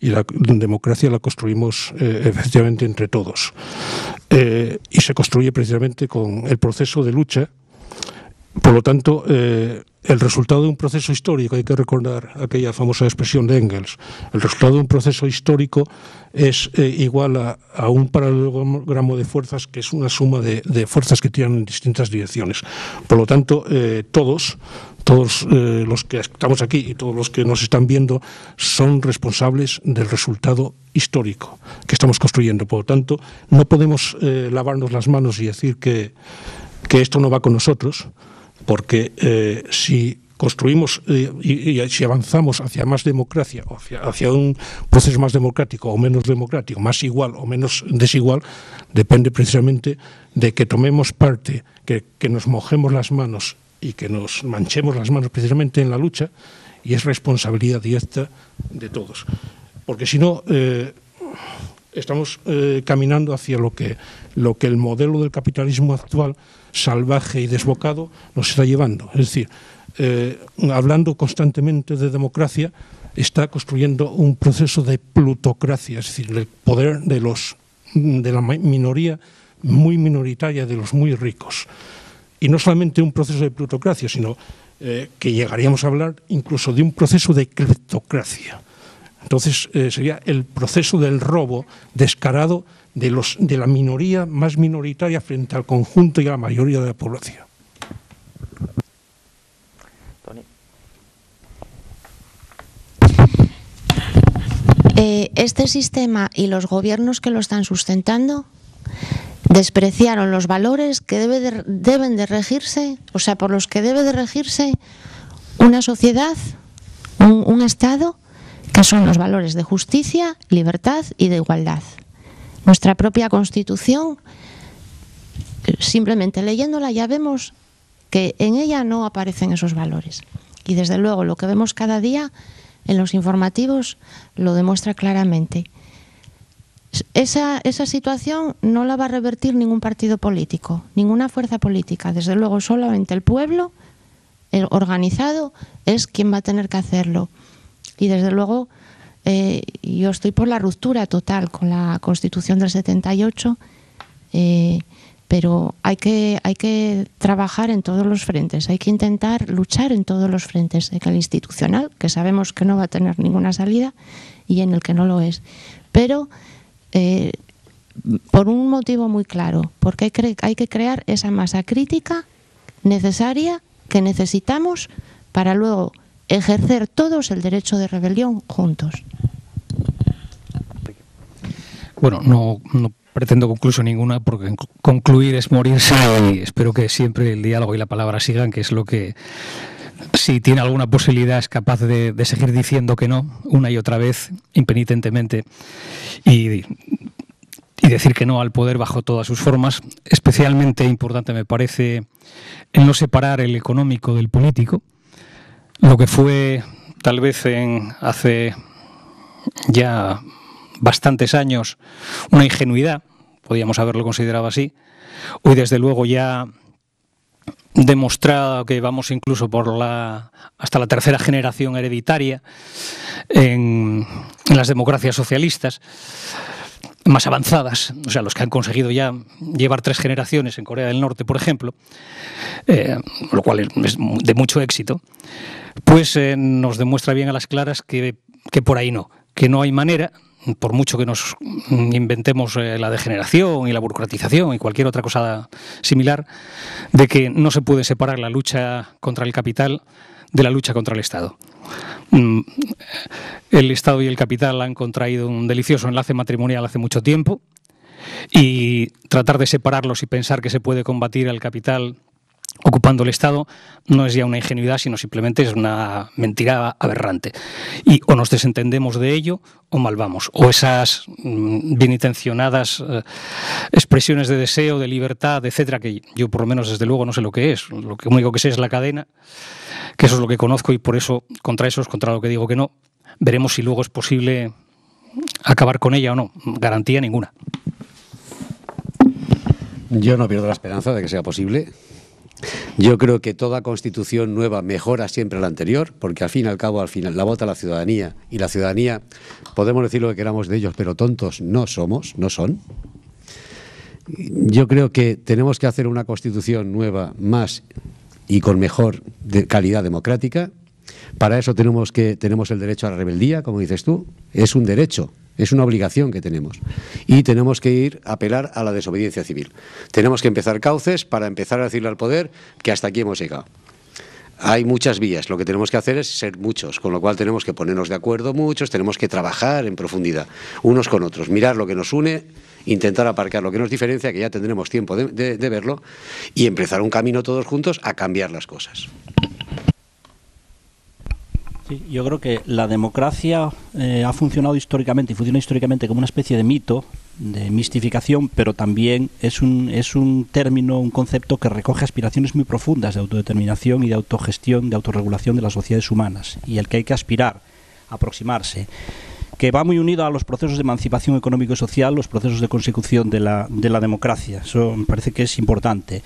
y la democracia la construimos efectivamente entre todos. Y se construye precisamente con el proceso de lucha. Por lo tanto, el resultado de un proceso histórico, hay que recordar aquella famosa expresión de Engels, el resultado de un proceso histórico es igual a un paralelogramo de fuerzas, que es una suma de fuerzas que tiran en distintas direcciones. Por lo tanto, todos los que estamos aquí y todos los que nos están viendo son responsables del resultado histórico que estamos construyendo. Por lo tanto, no podemos lavarnos las manos y decir que esto no va con nosotros, porque si construimos y si avanzamos hacia más democracia, o hacia un proceso más democrático o menos democrático, más igual o menos desigual, depende precisamente de que tomemos parte, que nos mojemos las manos y que nos manchemos las manos precisamente en la lucha, y es responsabilidad directa de todos. Porque si no, estamos caminando hacia lo que el modelo del capitalismo actual, salvaje y desbocado, nos está llevando. Es decir, hablando constantemente de democracia, está construyendo un proceso de plutocracia, es decir, el poder de la minoría muy minoritaria, de los muy ricos. Y no solamente un proceso de plutocracia, sino que llegaríamos a hablar incluso de un proceso de cleptocracia. Entonces sería el proceso del robo descarado de la minoría más minoritaria frente al conjunto y a la mayoría de la población. Este sistema y los gobiernos que lo están sustentando despreciaron los valores que deben de regirse, o sea, por los que debe de regirse una sociedad, un Estado, que son los valores de justicia, libertad y de igualdad. Nuestra propia Constitución, simplemente leyéndola ya vemos que en ella no aparecen esos valores. Y desde luego lo que vemos cada día en los informativos lo demuestra claramente. Esa situación no la va a revertir ningún partido político, ninguna fuerza política. Desde luego solamente el pueblo, el organizado, es quien va a tener que hacerlo. Y desde luego yo estoy por la ruptura total con la Constitución del 78, pero hay que trabajar en todos los frentes, hay que intentar luchar en todos los frentes, en el institucional, que sabemos que no va a tener ninguna salida, y en el que no lo es. Pero por un motivo muy claro, porque hay que crear esa masa crítica necesaria que necesitamos para luego ejercer todos el derecho de rebelión juntos. Bueno, no pretendo conclusión ninguna, porque concluir es morirse, y espero que siempre el diálogo y la palabra sigan, que es lo que, si tiene alguna posibilidad, es capaz de seguir diciendo que no una y otra vez, impenitentemente, y decir que no al poder bajo todas sus formas. Especialmente importante me parece el no separar el económico del político, lo que fue tal vez hace ya bastantes años una ingenuidad, podríamos haberlo considerado así. Hoy desde luego ya demostrado que vamos incluso hasta la tercera generación hereditaria en las democracias socialistas más avanzadas, o sea, los que han conseguido ya llevar 3 generaciones en Corea del Norte, por ejemplo, lo cual es de mucho éxito, pues nos demuestra bien a las claras que por ahí no, que no hay manera, por mucho que nos inventemos la degeneración y la burocratización y cualquier otra cosa similar, de que no se puede separar la lucha contra el capital de la lucha contra el Estado. El Estado y el capital han contraído un delicioso enlace matrimonial hace mucho tiempo, y tratar de separarlos y pensar que se puede combatir al capital ocupando el Estado no es ya una ingenuidad, sino simplemente es una mentira aberrante. Y o nos desentendemos de ello o mal vamos. O esas bien intencionadas expresiones de deseo, de libertad, etcétera, que yo por lo menos desde luego no sé lo que es. Lo único que sé es la cadena, que eso es lo que conozco, y por eso, contra lo que digo que no, veremos si luego es posible acabar con ella o no. Garantía ninguna. Yo no pierdo la esperanza de que sea posible. Yo creo que toda constitución nueva mejora siempre la anterior, porque al fin y al cabo, la vota la ciudadanía, y la ciudadanía, podemos decir lo que queramos de ellos, pero tontos no son. Yo creo que tenemos que hacer una constitución nueva más y con mejor calidad democrática. Para eso tenemos el derecho a la rebeldía, como dices tú, es un derecho. Es una obligación que tenemos, y tenemos que apelar a la desobediencia civil. Tenemos que empezar cauces para empezar a decirle al poder que hasta aquí hemos llegado. Hay muchas vías, lo que tenemos que hacer es ser muchos, con lo cual tenemos que ponernos de acuerdo muchos, tenemos que trabajar en profundidad, unos con otros, mirar lo que nos une, intentar aparcar lo que nos diferencia, que ya tendremos tiempo de verlo, y empezar un camino todos juntos a cambiar las cosas. Sí, yo creo que la democracia ha funcionado históricamente y funciona históricamente como una especie de mito, de mistificación, pero también es un término, un concepto que recoge aspiraciones muy profundas de autodeterminación y de autogestión, de autorregulación de las sociedades humanas, y al que hay que aspirar, aproximarse, que va muy unido a los procesos de emancipación económico y social, los procesos de consecución de la democracia. Eso me parece que es importante.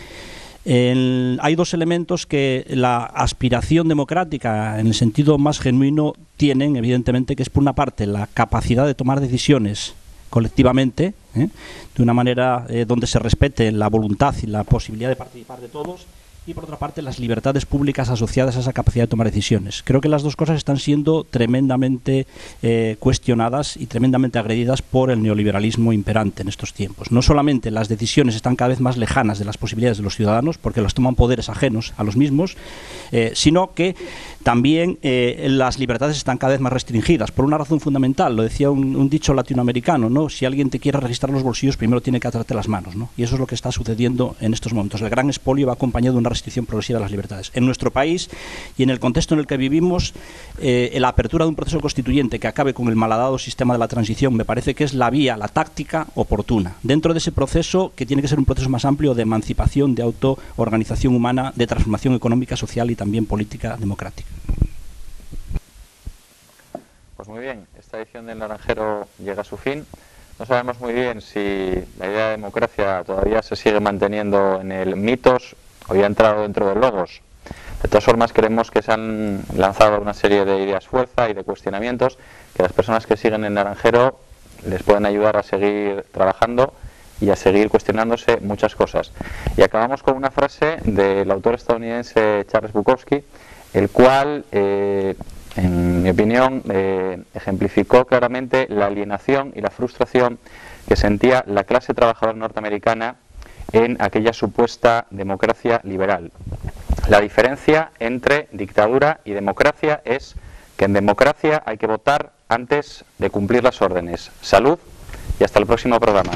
Hay dos elementos que la aspiración democrática, en el sentido más genuino, tienen, evidentemente, que es por una parte la capacidad de tomar decisiones colectivamente, de una manera donde se respete la voluntad y la posibilidad de participar de todos, y por otra parte las libertades públicas asociadas a esa capacidad de tomar decisiones. Creo que las dos cosas están siendo tremendamente cuestionadas y tremendamente agredidas por el neoliberalismo imperante en estos tiempos. No solamente las decisiones están cada vez más lejanas de las posibilidades de los ciudadanos, porque las toman poderes ajenos a los mismos, sino que también las libertades están cada vez más restringidas, por una razón fundamental. Lo decía un dicho latinoamericano, ¿no? Si alguien te quiere registrar los bolsillos, primero tiene que atarte las manos, ¿no? Y eso es lo que está sucediendo en estos momentos. El gran expolio va acompañado de una restricción progresiva de las libertades. En nuestro país y en el contexto en el que vivimos, la apertura de un proceso constituyente que acabe con el malhadado sistema de la transición me parece que es la vía, la táctica oportuna. Dentro de ese proceso, que tiene que ser un proceso más amplio de emancipación, de autoorganización humana, de transformación económica, social y también política democrática. Pues muy bien, esta edición del Naranjero llega a su fin. No sabemos muy bien si la idea de democracia todavía se sigue manteniendo en el mitos o ya ha entrado dentro de logos. De todas formas, creemos que se han lanzado una serie de ideas fuerza y de cuestionamientos que las personas que siguen el Naranjero les pueden ayudar a seguir trabajando y a seguir cuestionándose muchas cosas. Y acabamos con una frase del autor estadounidense Charles Bukowski, el cual, en mi opinión, ejemplificó claramente la alienación y la frustración que sentía la clase trabajadora norteamericana en aquella supuesta democracia liberal. La diferencia entre dictadura y democracia es que en democracia hay que votar antes de cumplir las órdenes. Salud y hasta el próximo programa.